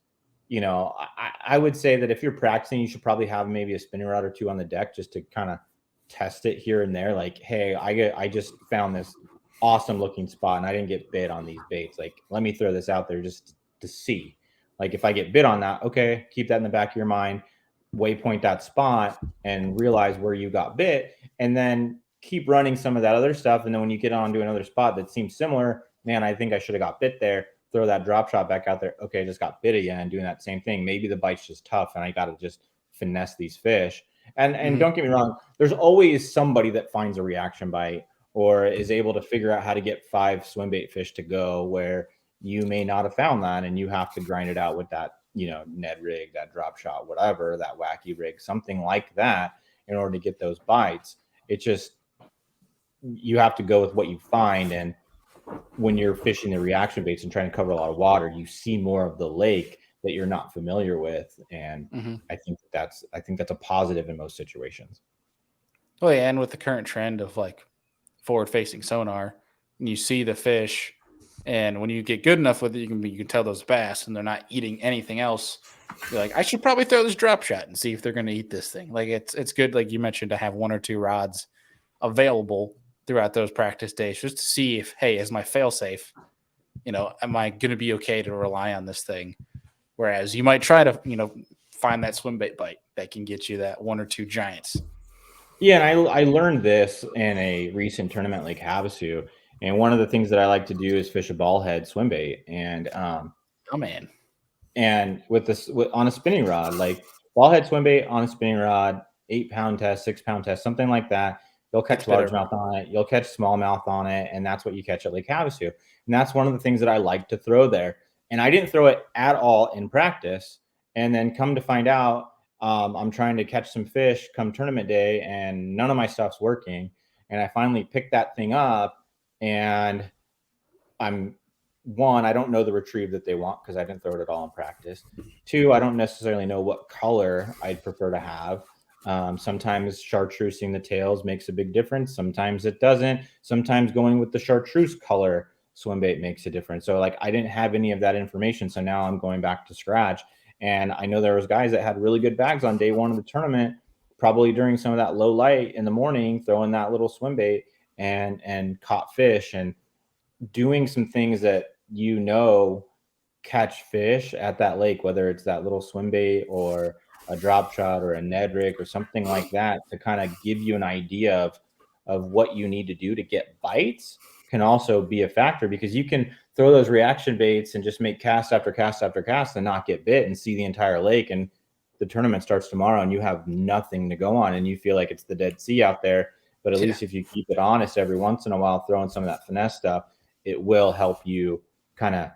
I would say that if you're practicing, you should probably have maybe a spinning rod or 2 on the deck just to kind of test it here and there. Like, hey, I just found this awesome looking spot and I didn't get bit on these baits. Like, let me throw this out there just to see. Like, if I get bit on that, okay, keep that in the back of your mind, waypoint that spot and realize where you got bit, and then keep running some of that other stuff. And then when you get on to another spot that seems similar, man, I think I should have got bit there, throw that drop shot back out there. Okay, I just got bit again, doing that same thing. Maybe the bite's just tough and I got to just finesse these fish. And don't get me wrong, there's always somebody that finds a reaction bite or is able to figure out how to get 5 swim bait fish to go where you may not have found that, and you have to grind it out with that, Ned rig, that drop shot, whatever, that wacky rig, something like that, in order to get those bites. It just, you have to go with what you find. And when you're fishing the reaction baits and trying to cover a lot of water, you see more of the lake that you're not familiar with. And I think that's a positive in most situations. Oh yeah, and with the current trend of like forward-facing sonar, and you see the fish, and when you get good enough with it, you can tell those bass, and they're not eating anything else. You're like, I should probably throw this drop shot and see if they're going to eat this thing. Like it's good, like you mentioned, to have 1 or 2 rods available throughout those practice days just to see if, hey, is my fail safe? Am I going to be okay to rely on this thing? Whereas you might try to, find that swim bait bite that can get you that 1 or 2 giants. Yeah, and I learned this in a recent tournament Lake Havasu. And one of the things that I like to do is fish a ball head swim bait. And Oh man. And on a spinning rod, like ball head swim bait on a spinning rod, 8-pound test, 6-pound test, something like that. You'll catch largemouth on it. You'll catch smallmouth on it. And that's what you catch at Lake Havasu. And that's one of the things that I like to throw there. And I didn't throw it at all in practice. And then come to find out, I'm trying to catch some fish come tournament day and none of my stuff's working. And I finally picked that thing up and I don't know the retrieve that they want because I didn't throw it at all in practice. 2, I don't necessarily know what color I'd prefer to have. Sometimes chartreusing the tails makes a big difference. Sometimes it doesn't. Sometimes going with the chartreuse color swim bait makes a difference. So like I didn't have any of that information. So now I'm going back to scratch. And I know there was guys that had really good bags on day 1 of the tournament, probably during some of that low light in the morning, throwing that little swim bait and caught fish and doing some things that catch fish at that lake, whether it's that little swim bait or a drop shot or a Ned rig or something like that, to kind of give you an idea of what you need to do to get bites, can also be a factor, because you can throw those reaction baits and just make cast after cast after cast and not get bit and see the entire lake, and the tournament starts tomorrow and you have nothing to go on and you feel like it's the Dead Sea out there. But at least if you keep it honest every once in a while, throwing some of that finesse stuff, it will help you kind of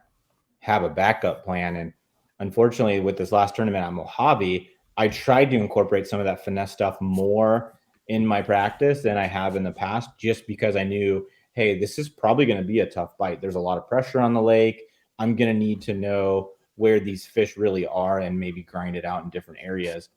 have a backup plan. And unfortunately, with this last tournament at Mojave, I tried to incorporate some of that finesse stuff more in my practice than I have in the past, just because I knew, hey, this is probably going to be a tough bite. There's a lot of pressure on the lake. I'm going to need to know where these fish really are and maybe grind it out in different areas.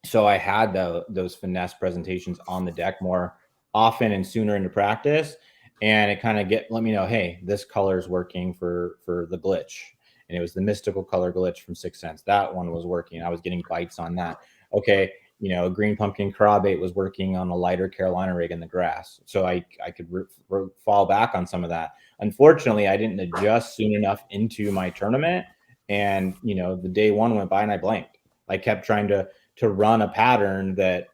So I had those finesse presentations on the deck more often and sooner into practice. And it kind of let me know, hey, this color is working for the glitch. And it was the mystical color glitch from 6 Sense. That one was working. I was getting bites on that. Okay, green pumpkin craw-bait was working on a lighter Carolina rig in the grass. So I could fall back on some of that. Unfortunately, I didn't adjust soon enough into my tournament. And, the day 1 went by and I blanked. I kept trying to run a pattern that,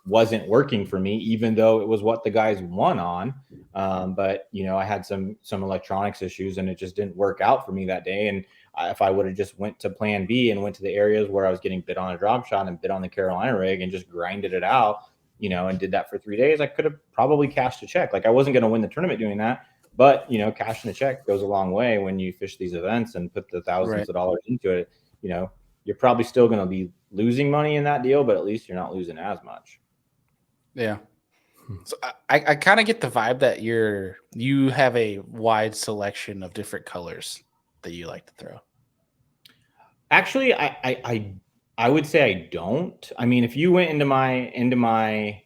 wasn't working for me, even though it was what the guys won on. But I had some electronics issues and it just didn't work out for me that day. And if I would have just went to plan B and went to the areas where I was getting bit on a drop shot and bit on the Carolina rig and just grinded it out, and did that for 3 days, I could have probably cashed a check. Like I wasn't going to win the tournament doing that, but cashing a check goes a long way when you fish these events and put the thousands of dollars into it. You're probably still going to be losing money in that deal, but at least you're not losing as much. Yeah. So I kind of get the vibe that you have a wide selection of different colors that you like to throw. Actually, I would say I don't. I mean, if you went into my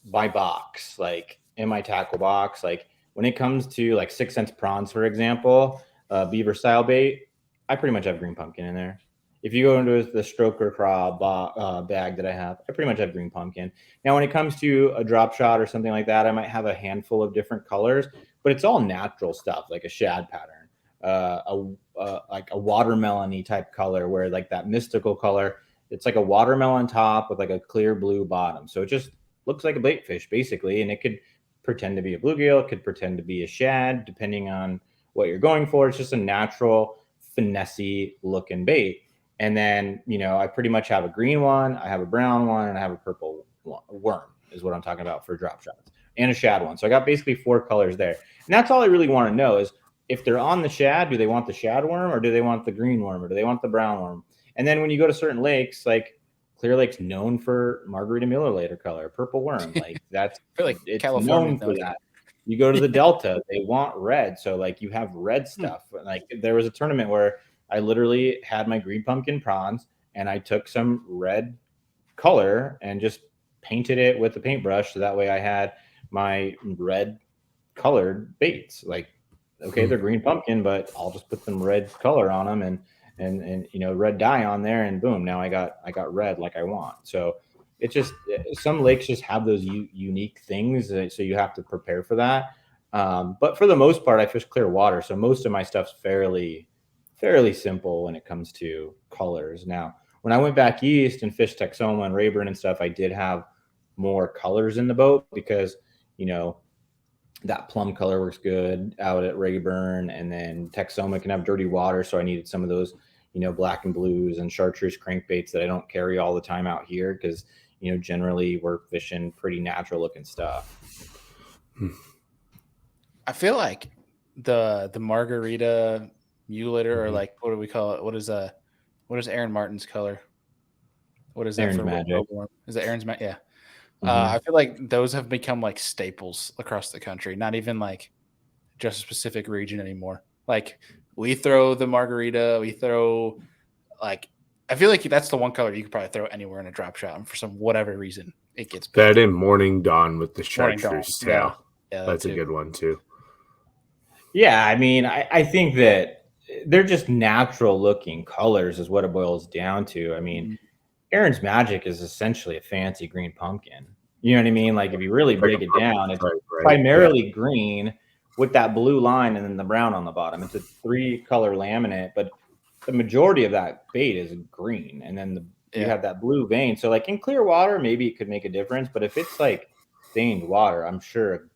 box, like in my tackle box, like when it comes to like 6 Sense prawns, for example, beaver style bait, I pretty much have green pumpkin in there. If you go into the stroker craw bag that I have, I pretty much have green pumpkin. Now, when it comes to a drop shot or something like that, I might have a handful of different colors, but it's all natural stuff, like a shad pattern, like a watermelon-y type color, where like that mystical color, it's like a watermelon top with like a clear blue bottom. So it just looks like a bait fish basically, and it could pretend to be a bluegill, it could pretend to be a shad, depending on what you're going for. It's just a natural finesse looking bait. And then, I pretty much have a green one, I have a brown one, and I have a purple worm is what I'm talking about for drop shots, and a shad one. So I got basically 4 colors there. And that's all I really want to know is, if they're on the shad, do they want the shad worm or do they want the green worm or do they want the brown worm? And then when you go to certain lakes, like Clear Lake's known for Margarita Miller later color, purple worm. Like that's like it's California known for that. You go to the Delta, they want red. So like you have red stuff. Like there was a tournament where I literally had my green pumpkin prawns and I took some red color and just painted it with a paintbrush. So that way I had my red colored baits. Like, okay, they're green pumpkin, but I'll just put some red color on them. and red dye on there, and boom, now I got red like I want. So it's just some lakes just have those unique things, so you have to prepare for that. But for the most part, I fish clear water, so most of my stuff's fairly simple when it comes to colors. Now, when I went back east and fished Texoma and Rayburn and stuff, I did have more colors in the boat because that plum color works good out at Rayburn, and then Texoma can have dirty water, so I needed some of those black and blues and chartreuse crankbaits that I don't carry all the time out here because generally we're fishing pretty natural looking stuff. I feel like the margarita mulator, or like, what do we call it? What is Aaron Martin's color? What is that Aaron's for? Magic. Is it Aaron's Magic? Yeah. I feel like those have become like staples across the country, not even like just a specific region anymore. Like we throw the margarita, we throw like, I feel like that's the one color you could probably throw anywhere in a drop shot, and for some whatever reason it gets picked. That in Morning Dawn with the Morning Dawn, chartreuse tail. Yeah, that's a good one too. Yeah, I mean, I think that they're just natural looking colors is what it boils down to. I mean, Aaron's Magic is essentially a fancy green pumpkin. You know what I mean? Like if you really break it down, it's primarily green with that blue line and then the brown on the bottom. It's a 3-color laminate, but the majority of that bait is green, and then you have that blue vein. So like in clear water, maybe it could make a difference, but if it's like stained water, I'm sure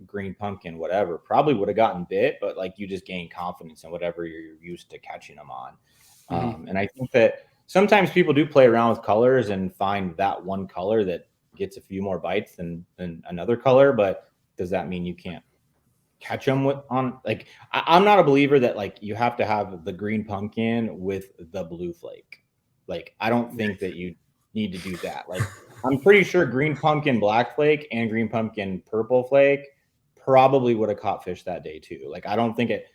green pumpkin, whatever, probably would have gotten bit, but like you just gain confidence in whatever you're used to catching them on. And I think that sometimes people do play around with colors and find that one color that gets a few more bites than another color, but does that mean you can't catch them on like I'm not a believer that like you have to have the green pumpkin with the blue flake. Like I don't think that you need to do that. Like I'm pretty sure green pumpkin black flake and green pumpkin purple flake probably would have caught fish that day too. Like I don't think it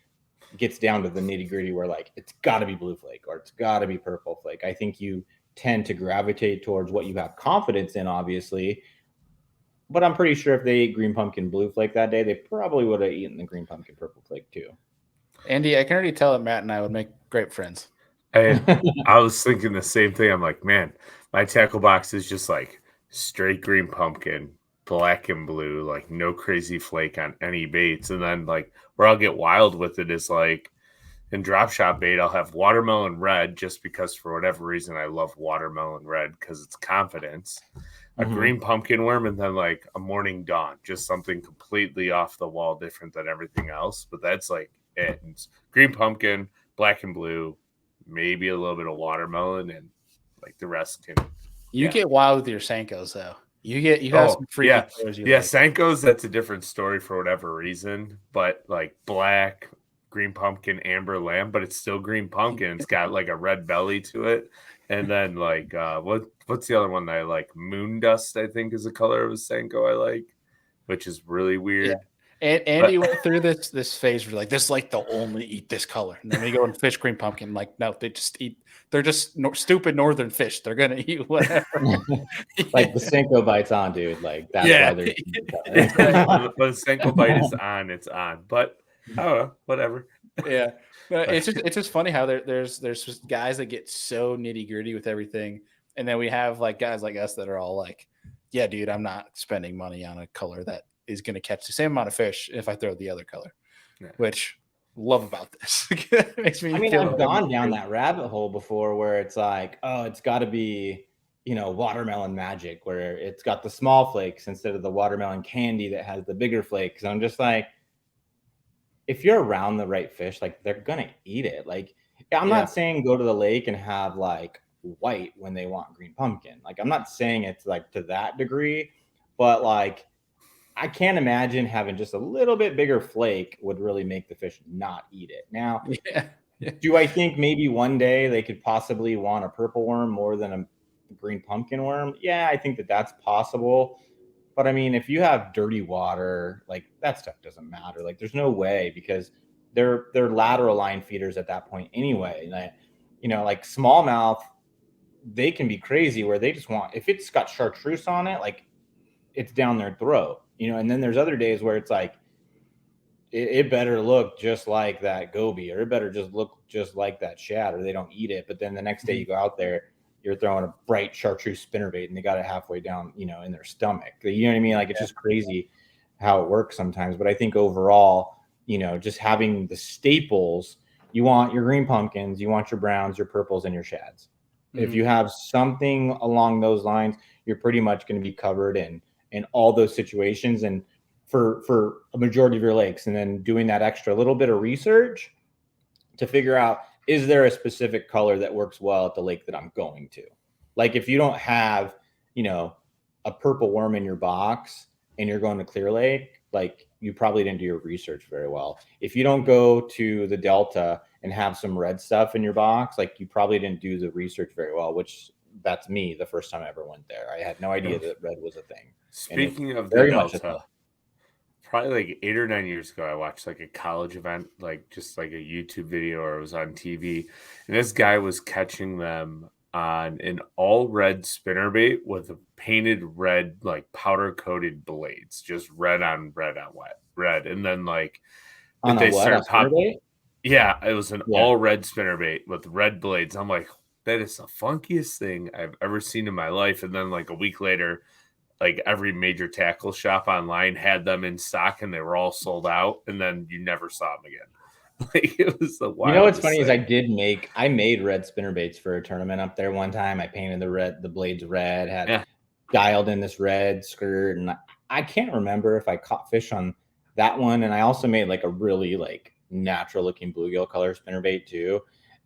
gets down to the nitty-gritty where like it's got to be blue flake or it's got to be purple flake. I think you tend to gravitate towards what you have confidence in, obviously. But I'm pretty sure if they ate green pumpkin blue flake that day, they probably would have eaten the green pumpkin purple flake too. Andy, I can already tell that Matt and I would make great friends. And I was thinking the same thing. I'm like, man, my tackle box is just like straight green pumpkin, black and blue, like no crazy flake on any baits. And then like where I'll get wild with it is like in drop shot bait, I'll have watermelon red just because for whatever reason I love watermelon red because it's confidence. A green pumpkin worm, and then like a Morning Dawn, just something completely off the wall, different than everything else. But that's like it. It's green pumpkin, black and blue, maybe a little bit of watermelon, and like the rest can. You get wild with your Senkos though. You have some free. Yeah, Senkos. That's a different story for whatever reason. But like black, green pumpkin, amber lamb, but it's still green pumpkin. It's got like a red belly to it. And then like what's the other one that I like? Moon dust, I think, is the color of a Senko I like, which is really weird. Yeah. And Andy went through this phase where like this like they'll only eat this color, and then we go and fish green pumpkin. Like no, they just eat. They're just stupid northern fish. They're gonna eat whatever. Like the Senko bites on, dude. Like that's why they're. When the Senko bite is on, it's on. But I don't know, whatever. Yeah. It's just funny how there's just guys that get so nitty gritty with everything, and then we have like guys like us that are all like, "Yeah, dude, I'm not spending money on a color that is going to catch the same amount of fish if I throw the other color." Yeah. Which love about this. Makes me. I mean, I've gone down that rabbit hole before where it's like, oh, it's got to be watermelon magic, where it's got the small flakes instead of the watermelon candy that has the bigger flakes. I'm just like, if you're around the right fish, like they're gonna eat it. Like I'm not saying go to the lake and have like white when they want green pumpkin. Like I'm not saying it's like to that degree, but like I can't imagine having just a little bit bigger flake would really make the fish not eat it. Now, do I think maybe one day they could possibly want a purple worm more than a green pumpkin worm? Yeah, I think that that's possible. But I mean, if you have dirty water, like that stuff doesn't matter. Like there's no way, because they're lateral line feeders at that point anyway. Like, like smallmouth, they can be crazy where they just want, if it's got chartreuse on it, like it's down their throat, and then there's other days where it's like, it better look just like that goby, or it better just look just like that shad, or they don't eat it. But then the next day you go out there, you're throwing a bright chartreuse spinnerbait and they got it halfway down, in their stomach. You know what I mean? Like, it's just crazy how it works sometimes. But I think overall, just having the staples, you want your green pumpkins, you want your browns, your purples, and your shads. If you have something along those lines, you're pretty much going to be covered in all those situations. And for a majority of your lakes, and then doing that extra little bit of research to figure out, is there a specific color that works well at the lake that I'm going to? Like, if you don't have, a purple worm in your box and you're going to Clear Lake, like, you probably didn't do your research very well. If you don't go to the Delta and have some red stuff in your box, like, you probably didn't do the research very well, which that's me the first time I ever went there. I had no idea that red was a thing. Speaking of the very much Delta, probably like 8 or 9 years ago, I watched like a college event, like just like a YouTube video, or it was on TV. And this guy was catching them on an all red spinnerbait with a painted red, like powder coated blades, just red on red. And then like on they a what? started A popping. spinnerbait? Yeah, it was an all red spinnerbait with red blades. I'm like, that is the funkiest thing I've ever seen in my life. And then like a week later, like every major tackle shop online had them in stock and they were all sold out. And then you never saw them again. Like, it was the wild. What's funny is I made red spinnerbaits for a tournament up there one time. I painted the blades red, had dialed in this red skirt, and I can't remember if I caught fish on that one. And I also made like a really like natural looking bluegill color spinnerbait too.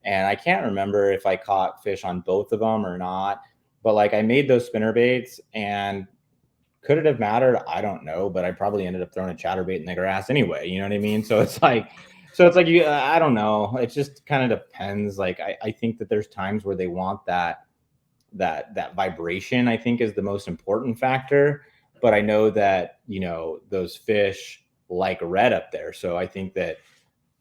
And I can't remember if I caught fish on both of them or not. But like, I made those spinnerbaits, and could it have mattered? I don't know, but I probably ended up throwing a chatterbait in the grass anyway. You know what I mean? So it's like you, I don't know. It just kind of depends. Like, I think that there's times where they want that vibration, I think, is the most important factor. But I know that, those fish like red up there. So I think that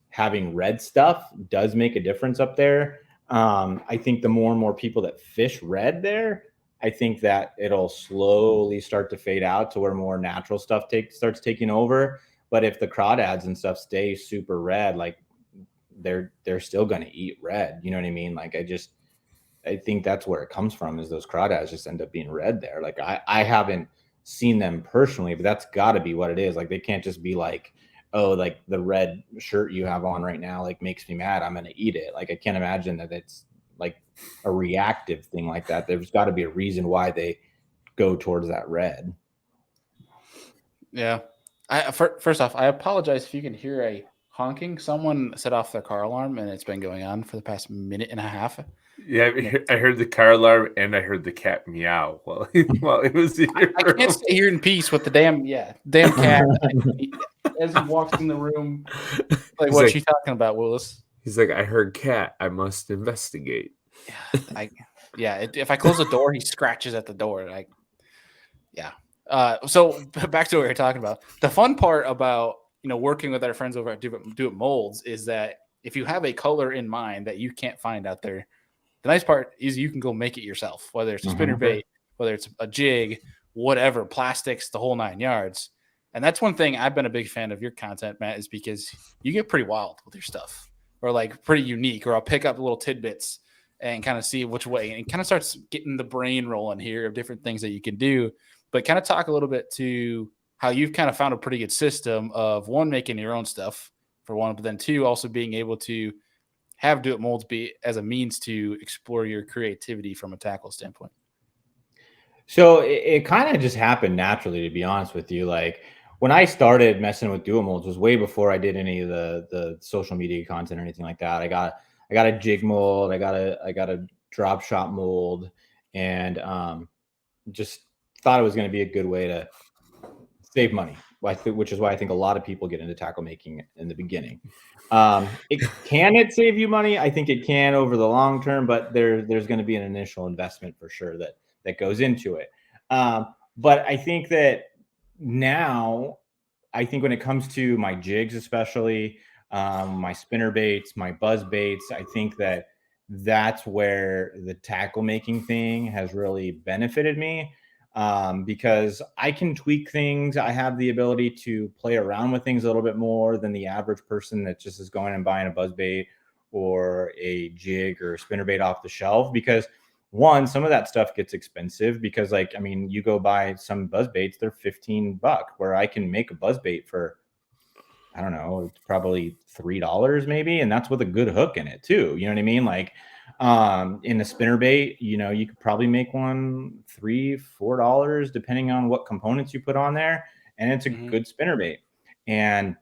having red stuff does make a difference up there. I think the more and more people that fish red there, I think that it'll slowly start to fade out to where more natural stuff starts taking over. But if the crawdads and stuff stay super red, like, they're still going to eat red. You know what I mean? Like, I think that's where it comes from, is those crawdads just end up being red there. Like, I haven't seen them personally, but that's got to be what it is. Like, they can't just be like, oh, like the red shirt you have on right now, like, makes me mad, I'm going to eat it. Like, I can't imagine that it's like a reactive thing like that. There's got to be a reason why they go towards that red. Yeah. First off, I apologize if you can hear a honking. Someone set off their car alarm, and it's been going on for the past minute and a half. Yeah, I heard the car alarm and I heard the cat meow while it was here. I can't stay here in peace with the damn cat as he walks in the room. Like, what's she talking about, Willis? He's like, I heard cat. I must investigate. If I close the door, he scratches at the door. So back to what we were talking about. The fun part about working with our friends over at itMolds is that if you have a color in mind that you can't find out there, the nice part is you can go make it yourself. Whether it's a spinnerbait, whether it's a jig, whatever, plastics, the whole 9 yards. And that's one thing I've been a big fan of your content, Matt, is because you get pretty wild with your stuff, or like pretty unique. Or I'll pick up little tidbits and kind of see which way, and kind of starts getting the brain rolling here of different things that you can do. But kind of talk a little bit to how you've kind of found a pretty good system of, one, making your own stuff for one, but then two, also being able to have itMolds be as a means to explore your creativity from a tackle standpoint. So it kind of just happened naturally, to be honest with you. Like, when I started messing with itMolds was way before I did any of the social media content or anything like that. I got a jig mold, I got a drop shot mold, and just thought it was going to be a good way to save money, which is why I think a lot of people get into tackle making in the beginning. Can it save you money? I think it can over the long term, but there's going to be an initial investment for sure that goes into it. But I think that now, I think when it comes to my jigs, especially my spinner baits, my buzz baits, I think that's where the tackle making thing has really benefited me. because I can tweak things. I have the ability to play around with things a little bit more than the average person that just is going and buying a buzzbait or a jig or a spinnerbait off the shelf. Because one, some of that stuff gets expensive because, like, I mean, you go buy some buzzbaits, they're $15, where I can make a buzzbait for, I don't know, it's probably $3 maybe, and that's with a good hook in it too. You know what I mean? Like, in a spinnerbait, you know, you could probably make one $3-4 depending on what components you put on there, and it's a good spinnerbait. And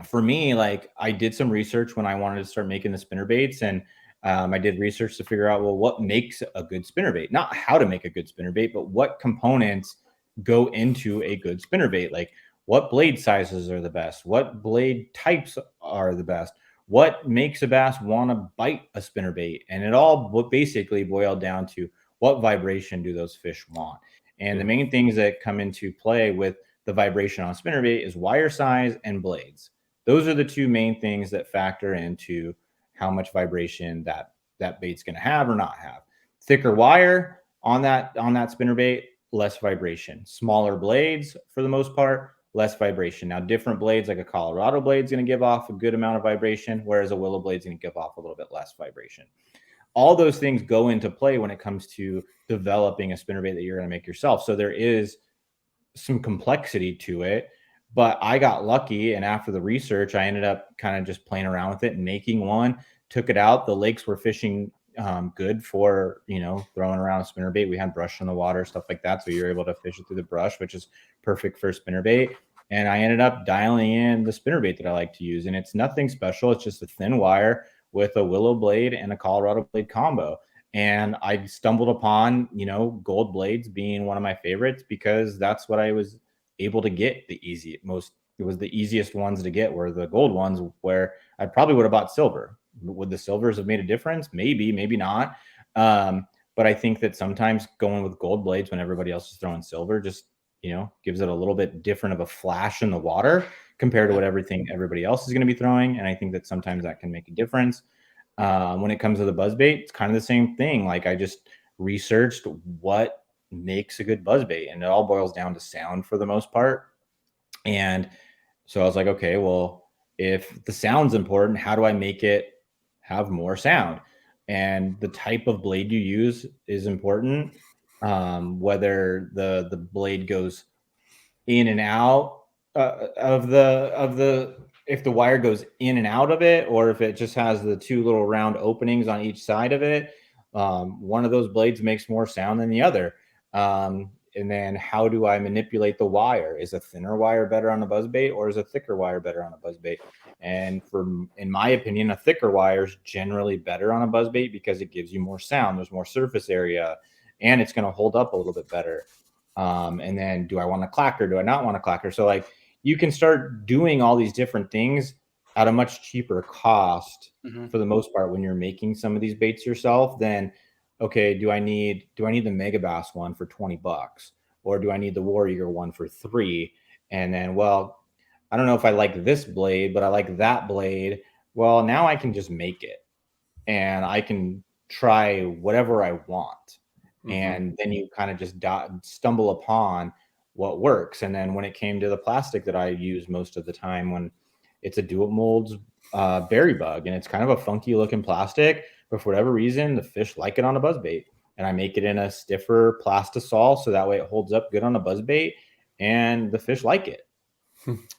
for me, like, I did some research when I wanted to start making the spinnerbaits, and I did research to figure out, well, what makes a good spinnerbait? Not how to make a good spinnerbait, but what components go into a good spinnerbait. Like, what blade sizes are the best? What blade types are the best? What makes a bass want to bite a spinnerbait? And it all basically boiled down to what vibration do those fish want? And the main things that come into play with the vibration on spinnerbait is wire size and blades. Those are the two main things that factor into how much vibration that bait's going to have or not have. Thicker wire on that spinnerbait, less vibration. Smaller blades, for the most part, less vibration. Now, different blades, like a Colorado blade, is going to give off a good amount of vibration, whereas a willow blade is going to give off a little bit less vibration. All those things go into play when it comes to developing a spinnerbait that you're going to make yourself. So there is some complexity to it, but I got lucky. And after the research, I ended up kind of just playing around with it and making one, took it out. The lakes were fishing good for, you know, throwing around a spinnerbait. We had brush in the water, stuff like that. So you're able to fish it through the brush, which is perfect for spinnerbait. And I ended up dialing in the spinnerbait that I like to use. And it's nothing special. It's just a thin wire with a willow blade and a Colorado blade combo. And I stumbled upon, you know, gold blades being one of my favorites because that's what I was able to get the easiest. It was the easiest ones to get were the gold ones, where I probably would have bought silver. Would the silvers have made a difference? Maybe, maybe not. But I think that sometimes going with gold blades when everybody else is throwing silver just, you know, gives it a little bit different of a flash in the water compared to what everybody else is going to be throwing. And I think that sometimes that can make a difference. When it comes to the buzzbait, it's kind of the same thing. Like, I just researched what makes a good buzzbait, and it all boils down to sound for the most part. And so I was like, okay, well, if the sound's important, how do I make it have more sound? And the type of blade you use is important. Whether the blade goes in and out of the if the wire goes in and out of it, or if it just has the two little round openings on each side of it. One of those blades makes more sound than the other. And then how do I manipulate the wire? Is a thinner wire better on a buzzbait, or is a thicker wire better on a buzzbait? And in my opinion, a thicker wire is generally better on a buzzbait because it gives you more sound. There's more surface area, and it's going to hold up a little bit better. And then, do I want a clacker? Do I not want a clacker? So, like, you can start doing all these different things at a much cheaper cost for the most part when you're making some of these baits yourself. Then, okay, do I need the Megabass one for $20, or do I need the War Eagle one for $3? And then, well, I don't know if I like this blade, but I like that blade. Well, now I can just make it, and I can try whatever I want. And then you kind of just stumble upon what works. And then when it came to the plastic that I use most of the time, when it's a itMolds berry bug, and it's kind of a funky looking plastic, but for whatever reason, the fish like it on a buzzbait. And I make it in a stiffer plastisol, so that way it holds up good on a buzzbait, and the fish like it.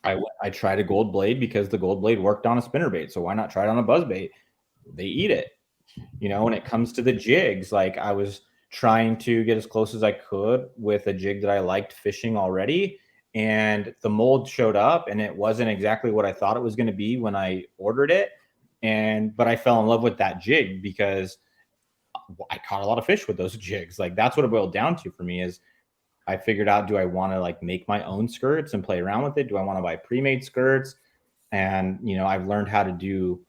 I tried a gold blade because the gold blade worked on a spinnerbait, so why not try it on a buzzbait? They eat it. You know, when it comes to the jigs, like, I was trying to get as close as I could with a jig that I liked fishing already. And the mold showed up, and it wasn't exactly what I thought it was going to be when I ordered it. But I fell in love with that jig because I caught a lot of fish with those jigs. Like, that's what it boiled down to for me. Is I figured out, do I want to, like, make my own skirts and play around with it? Do I want to buy pre-made skirts? And, you know, I've learned how to do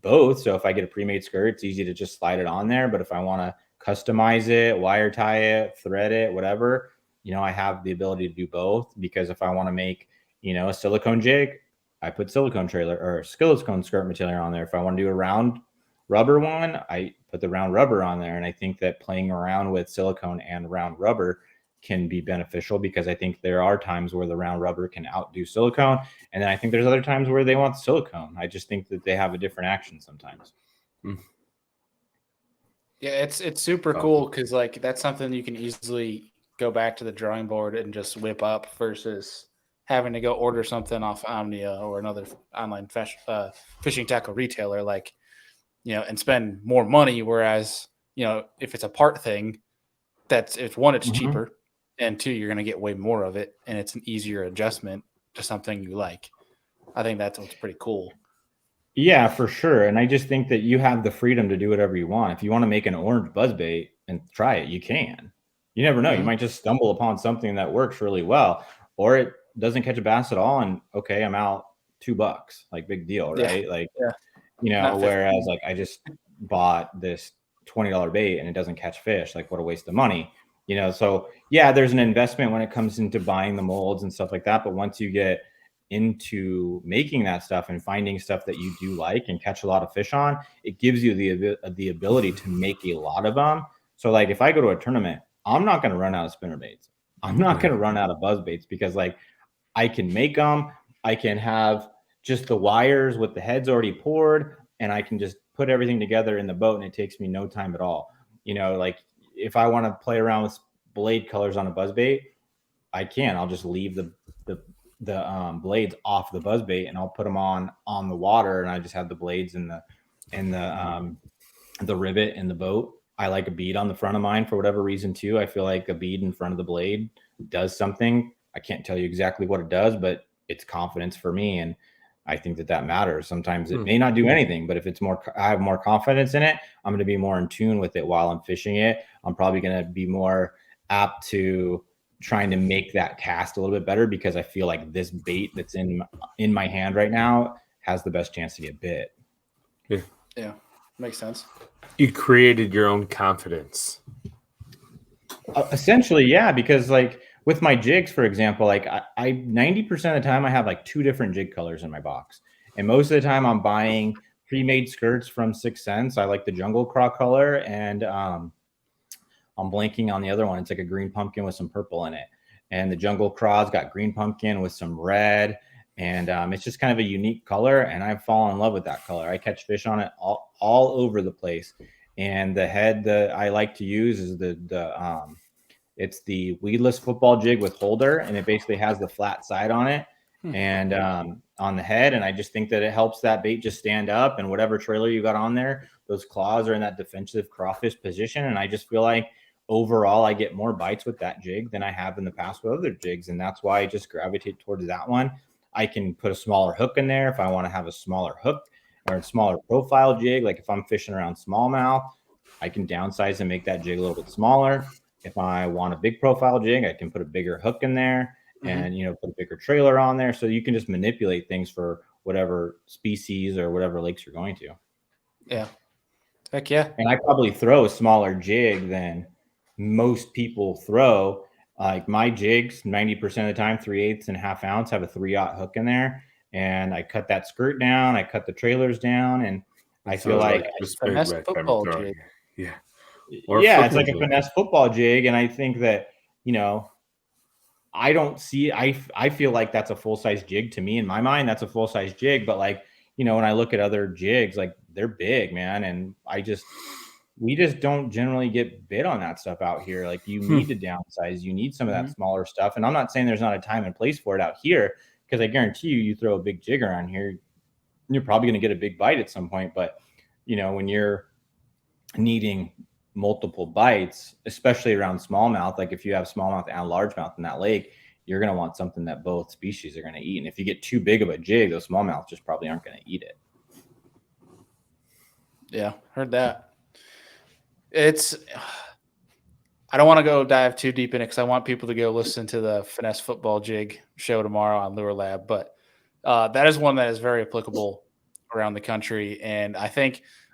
both. So if I get a pre-made skirt, it's easy to just slide it on there. But if I want to customize it, wire tie it, thread it, whatever, you know, I have the ability to do both. Because if I want to make, you know, a silicone jig, I put silicone trailer or silicone skirt material on there. If I want to do a round rubber one, I put the round rubber on there. And I think that playing around with silicone and round rubber can be beneficial, because I think there are times where the round rubber can outdo silicone. And then I think there's other times where they want silicone. I just think that they have a different action sometimes. Yeah, it's super cool because like that's something you can easily go back to the drawing board and just whip up versus having to go order something off Omnia or another online fishing tackle retailer, like, and spend more money. Whereas, if it's a part thing, it's one, it's cheaper, and two, you're going to get way more of it, and it's an easier adjustment to something you like. I think that's what's pretty cool. Yeah, for sure. And I just think that you have the freedom to do whatever you want. If you want to make an orange buzzbait and try it, you can. You never know. You might just stumble upon something that works really well, or it doesn't catch a bass at all. And okay, I'm out $2, like big deal, right? Yeah. Like, Not whereas like I just bought this $20 bait and it doesn't catch fish. Like, what a waste of money, So yeah, there's an investment when it comes into buying the molds and stuff like that. But once you get into making that stuff and finding stuff that you do like and catch a lot of fish on, it gives you the ability to make a lot of them. So like if I go to a tournament, I'm not going to run out of spinner baits. I'm not going to run out of buzz baits, because like I can make them. I can have just the wires with the heads already poured, and I can just put everything together in the boat, and it takes me no time at all. Like if I want to play around with blade colors on a buzz bait, I can. I'll just leave the blades off the buzz bait, and I'll put them on the water, and I just have the blades and the rivet in the boat. I like a bead on the front of mine for whatever reason too. I feel like a bead in front of the blade does something. I can't tell you exactly what it does, but it's confidence for me, and I think that matters. Sometimes it may not do anything, but if it's more, I have more confidence in it, I'm going to be more in tune with it while I'm fishing it. I'm probably going to be more apt to trying to make that cast a little bit better, because I feel like this bait that's in my hand right now has the best chance to get bit. Yeah, makes sense. You created your own confidence. Essentially, yeah, because like with my jigs, for example, like I 90% of the time I have like 2 different jig colors in my box, and most of the time I'm buying pre-made skirts from 6 Cents. I like the jungle craw color, and I'm blanking on the other one. It's like a green pumpkin with some purple in it, and the jungle craw's got green pumpkin with some red, and it's just kind of a unique color, and I've fallen in love with that color. I catch fish on it all over the place. And the head that I like to use is it's the weedless football jig with holder, and it basically has the flat side on it and on the head. And I just think that it helps that bait just stand up, and whatever trailer you got on there, those claws are in that defensive crawfish position. And I just feel like overall I get more bites with that jig than I have in the past with other jigs. And that's why I just gravitate towards that one. I can put a smaller hook in there if I want to have a smaller hook or a smaller profile jig. Like if I'm fishing around smallmouth, I can downsize and make that jig a little bit smaller. If I want a big profile jig, I can put a bigger hook in there and, put a bigger trailer on there. So you can just manipulate things for whatever species or whatever lakes you're going to. Yeah. Heck yeah. And I probably throw a smaller jig than most people throw. Like my jigs, 90% of the time, 3/8 and 1/2 ounce, have a 3/0 hook in there. And I cut that skirt down, I cut the trailers down, and I feel like Finesse football jig. Yeah. It's like a finesse football jig. And I think that, I don't see, I feel like that's a full-size jig to me. In my mind, that's a full-size jig. But like, when I look at other jigs, like they're big, man. And we just don't generally get bit on that stuff out here. Like you need to downsize, you need some of that smaller stuff. And I'm not saying there's not a time and place for it out here, because I guarantee you throw a big jig around here, you're probably going to get a big bite at some point. But, when you're needing multiple bites, especially around smallmouth, like if you have smallmouth and largemouth in that lake, you're going to want something that both species are going to eat. And if you get too big of a jig, those smallmouth just probably aren't going to eat it. Yeah, heard that. I don't want to go dive too deep in it because I want people to go listen to the Finesse Football Jig show tomorrow on Lure Lab. But that is one that is very applicable around the country. And I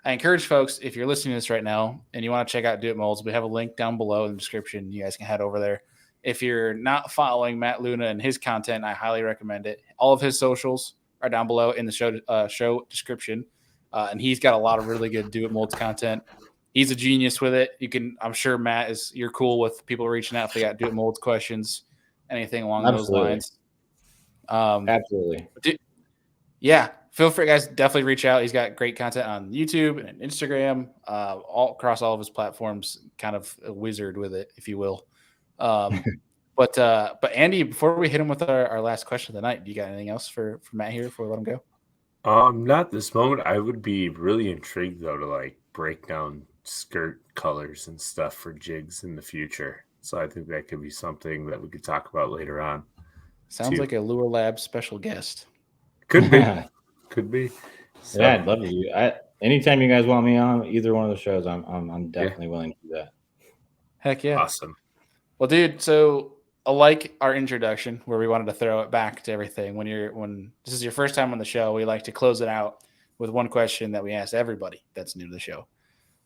encourage folks, if you're listening to this right now and you want to check out itMolds, we have a link down below in the description. You guys can head over there. If you're not following Matt Luna and his content, I highly recommend it. All of his socials are down below in the show description. And he's got a lot of really good itMolds content. he's a genius with it. I'm sure Matt you're cool with people reaching out if they got itMolds questions, anything along those lines. Absolutely. Yeah, feel free, guys. Definitely reach out. He's got great content on YouTube and Instagram, all across all of his platforms. Kind of a wizard with it, if you will. But Andy, before we hit him with our last question of the night, do you got anything else for Matt here before we let him go? Not this moment. I would be really intrigued though to like break down skirt colors and stuff for jigs in the future. So I think that could be something that we could talk about later on. Sounds like a Lure Lab special guest. Could be. Could be. So, yeah, I'd love to do. Anytime you guys want me on either one of the shows, I'm definitely willing to do that. Heck yeah. Awesome. Well, dude, so like our introduction where we wanted to throw it back to everything, when this is your first time on the show, we like to close it out with one question that we ask everybody that's new to the show.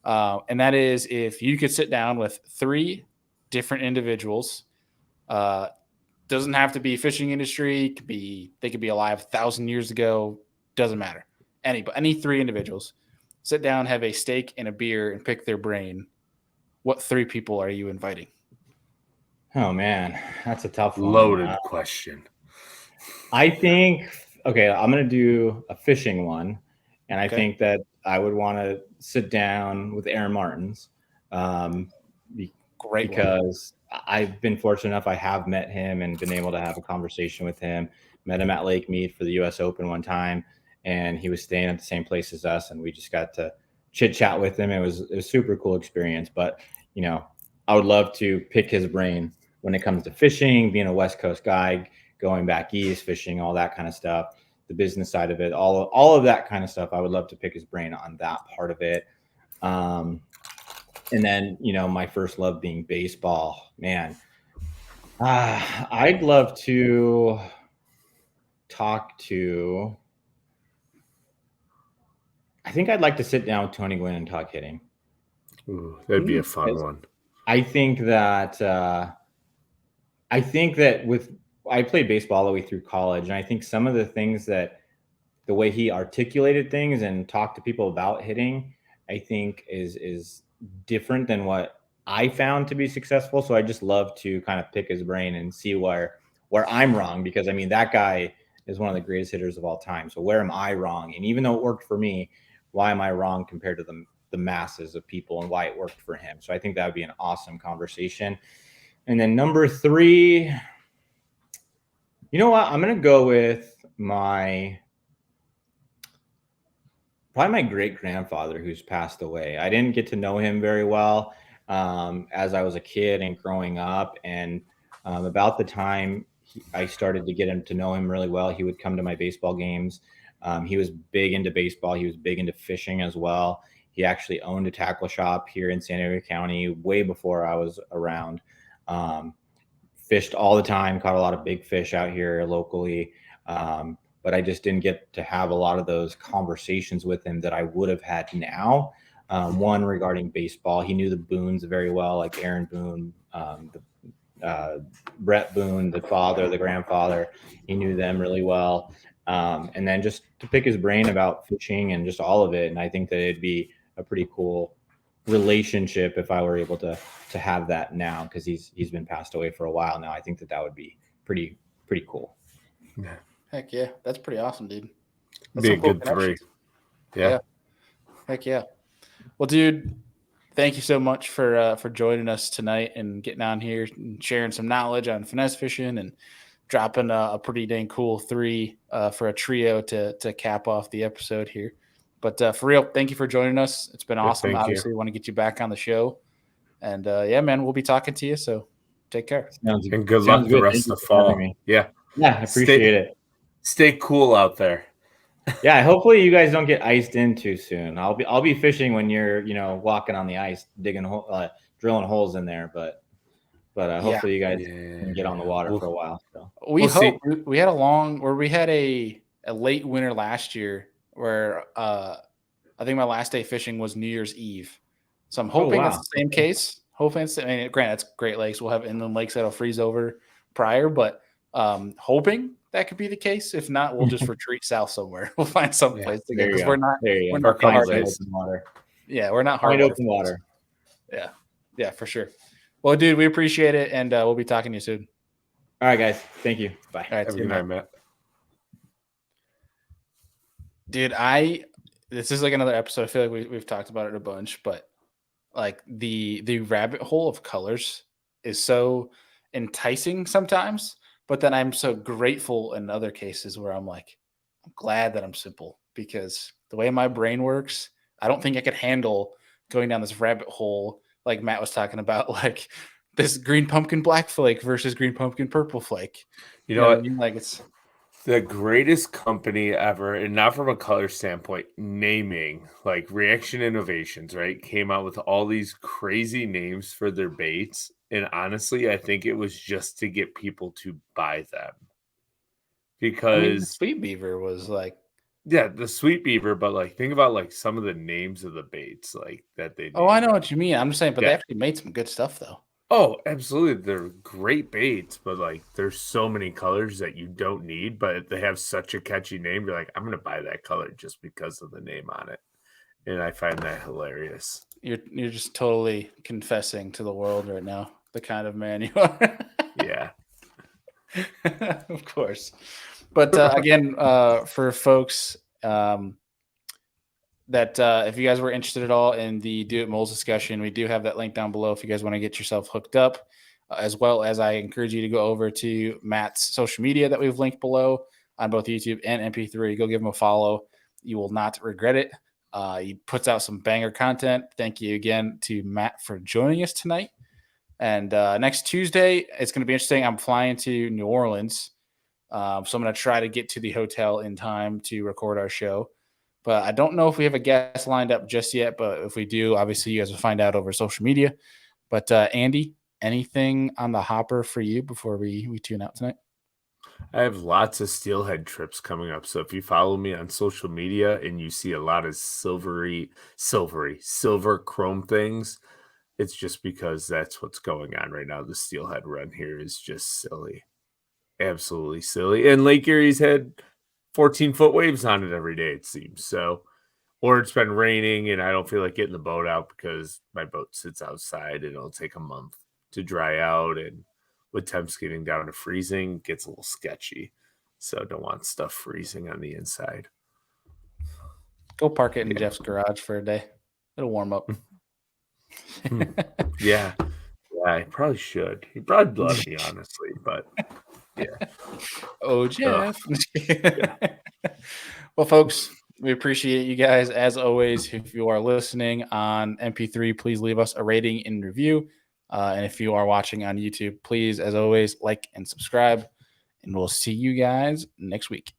And that is, if you could sit down with 3 different individuals, doesn't have to be fishing industry, they could be alive 1,000 years ago, doesn't matter. Any 3 individuals, sit down, have a steak and a beer, and pick their brain. What 3 people are you inviting? Oh man, that's a tough one. Loaded question. I think, okay, I'm going to do a fishing one. And I think that I would want to sit down with Aaron Martins. Great because I've been fortunate enough. I have met him and been able to have a conversation with him. Met him at Lake Mead for the U.S. Open one time, and he was staying at the same place as us, and we just got to chit chat with him. It was a super cool experience. But I would love to pick his brain when it comes to fishing, being a West Coast guy, going back east, fishing, all that kind of stuff. The business side of it, all of that kind of stuff. I would love to pick his brain on that part of it. And then, my first love being baseball, man. I'd love to talk to, I think I'd like to sit down with Tony Gwynn and talk hitting. Ooh, that'd be a fun one. I think that I played baseball all the way through college, and I think some of the things the way he articulated things and talked to people about hitting, I think is different than what I found to be successful. So I just love to kind of pick his brain and see where I'm wrong, because I mean, that guy is one of the greatest hitters of all time. So where am I wrong? And even though it worked for me, why am I wrong compared to the masses of people, and why it worked for him? So I think that would be an awesome conversation. And then number 3, you know what? I'm going to go with probably my great-grandfather, who's passed away. I didn't get to know him very well as I was a kid and growing up. And about the time I started to get to know him really well, he would come to my baseball games. He was big into baseball. He was big into fishing as well. He actually owned a tackle shop here in San Diego County way before I was around. Fished all the time, caught a lot of big fish out here locally. But I just didn't get to have a lot of those conversations with him that I would have had now. One regarding baseball, he knew the Boones very well, like Aaron Boone, Brett Boone, the father, the grandfather. He knew them really well. And then just to pick his brain about fishing and just all of it. And I think that it'd be a pretty cool relationship if I were able to have that now, because he's been passed away for a while now. I think that would be pretty cool. Yeah. Heck yeah, that's pretty awesome, dude. That's be a good 3. Yeah. Heck yeah. Well, dude, thank you so much for joining us tonight and getting on here and sharing some knowledge on finesse fishing and dropping a pretty dang cool 3 for a trio to cap off the episode here. But for real, thank you for joining us. It's been awesome. Obviously, we want to get you back on the show. And yeah, man, we'll be talking to you. So take care. And good luck the rest of the fall. Yeah. Yeah, I appreciate it. Stay cool out there. Yeah, hopefully you guys don't get iced in too soon. I'll be fishing when you're walking on the ice, drilling holes in there. But hopefully you guys can get on the water for a while. So we had a late winter last year where I think my last day fishing was New Year's Eve. So I'm hoping it's the same case. Hopefully granted, it's Great Lakes. We'll have inland lakes that'll freeze over prior, but hoping that could be the case. If not, we'll just retreat south somewhere. We'll find some place to go, because we're not in water. Yeah, we're not Find hard open water. Yeah, for sure. Well, dude, we appreciate it, and we'll be talking to you soon. All right, guys. Thank you. Bye. All right, Have a see you, good night, Matt. Matt. Dude, this is like another episode. I feel like we've talked about it a bunch, but like the rabbit hole of colors is so enticing sometimes, but then I'm so grateful in other cases where I'm like, I'm glad that I'm simple, because the way my brain works, I don't think I could handle going down this rabbit hole like Matt was talking about, like this green pumpkin black flake versus green pumpkin purple flake. You You know know what I what? mean? Like it's The greatest company ever, and not from a color standpoint, naming, like Reaction Innovations, right? Came out with all these crazy names for their baits. And honestly, I think it was just to get people to buy them. the Because sweet beaver was like, yeah, the sweet beaver, but like think about like some of the names of the baits like that they oh, I named know them. what you mean. I'm just saying, but they Yeah. actually made some good stuff though. Oh, absolutely. They're great baits, but like there's so many colors that you don't need, but they have such a catchy name. You're like, I'm gonna buy that color just because of the name on it. And I find that hilarious. You're just totally confessing to the world right now the kind of man you are. Yeah. Of course. But again, for folks that if you guys were interested at all in the Do It Molds discussion, we do have that link down below if you guys want to get yourself hooked up, as well as I encourage you to go over to Matt's social media that we've linked below on both YouTube and MP3. Go give him a follow. You will not regret it. He puts out some banger content. Thank you again to Matt for joining us tonight. And next Tuesday, it's going to be interesting. I'm flying to New Orleans. So I'm going to try to get to the hotel in time to record our show. But I don't know if we have a guest lined up just yet. But if we do, obviously you guys will find out over social media. But Andy, anything on the hopper for you before we tune out tonight? I have lots of steelhead trips coming up. So if you follow me on social media and you see a lot of silver chrome things, it's just because that's what's going on right now. The steelhead run here is just silly. Absolutely silly. And Lake Erie's had 14-foot waves on it every day, it seems. So, or it's been raining and I don't feel like getting the boat out because my boat sits outside and it'll take a month to dry out. And with temps getting down to freezing, it gets a little sketchy. So don't want stuff freezing on the inside. Go park it in Jeff's garage for a day. It'll warm up. Yeah, I probably should. He probably love me, honestly, but yeah. Oh, Jeff. Well, folks, we appreciate you guys as always. If you are listening on MP3, please leave us a rating and review. And if you are watching on YouTube, please, as always, like and subscribe. And we'll see you guys next week.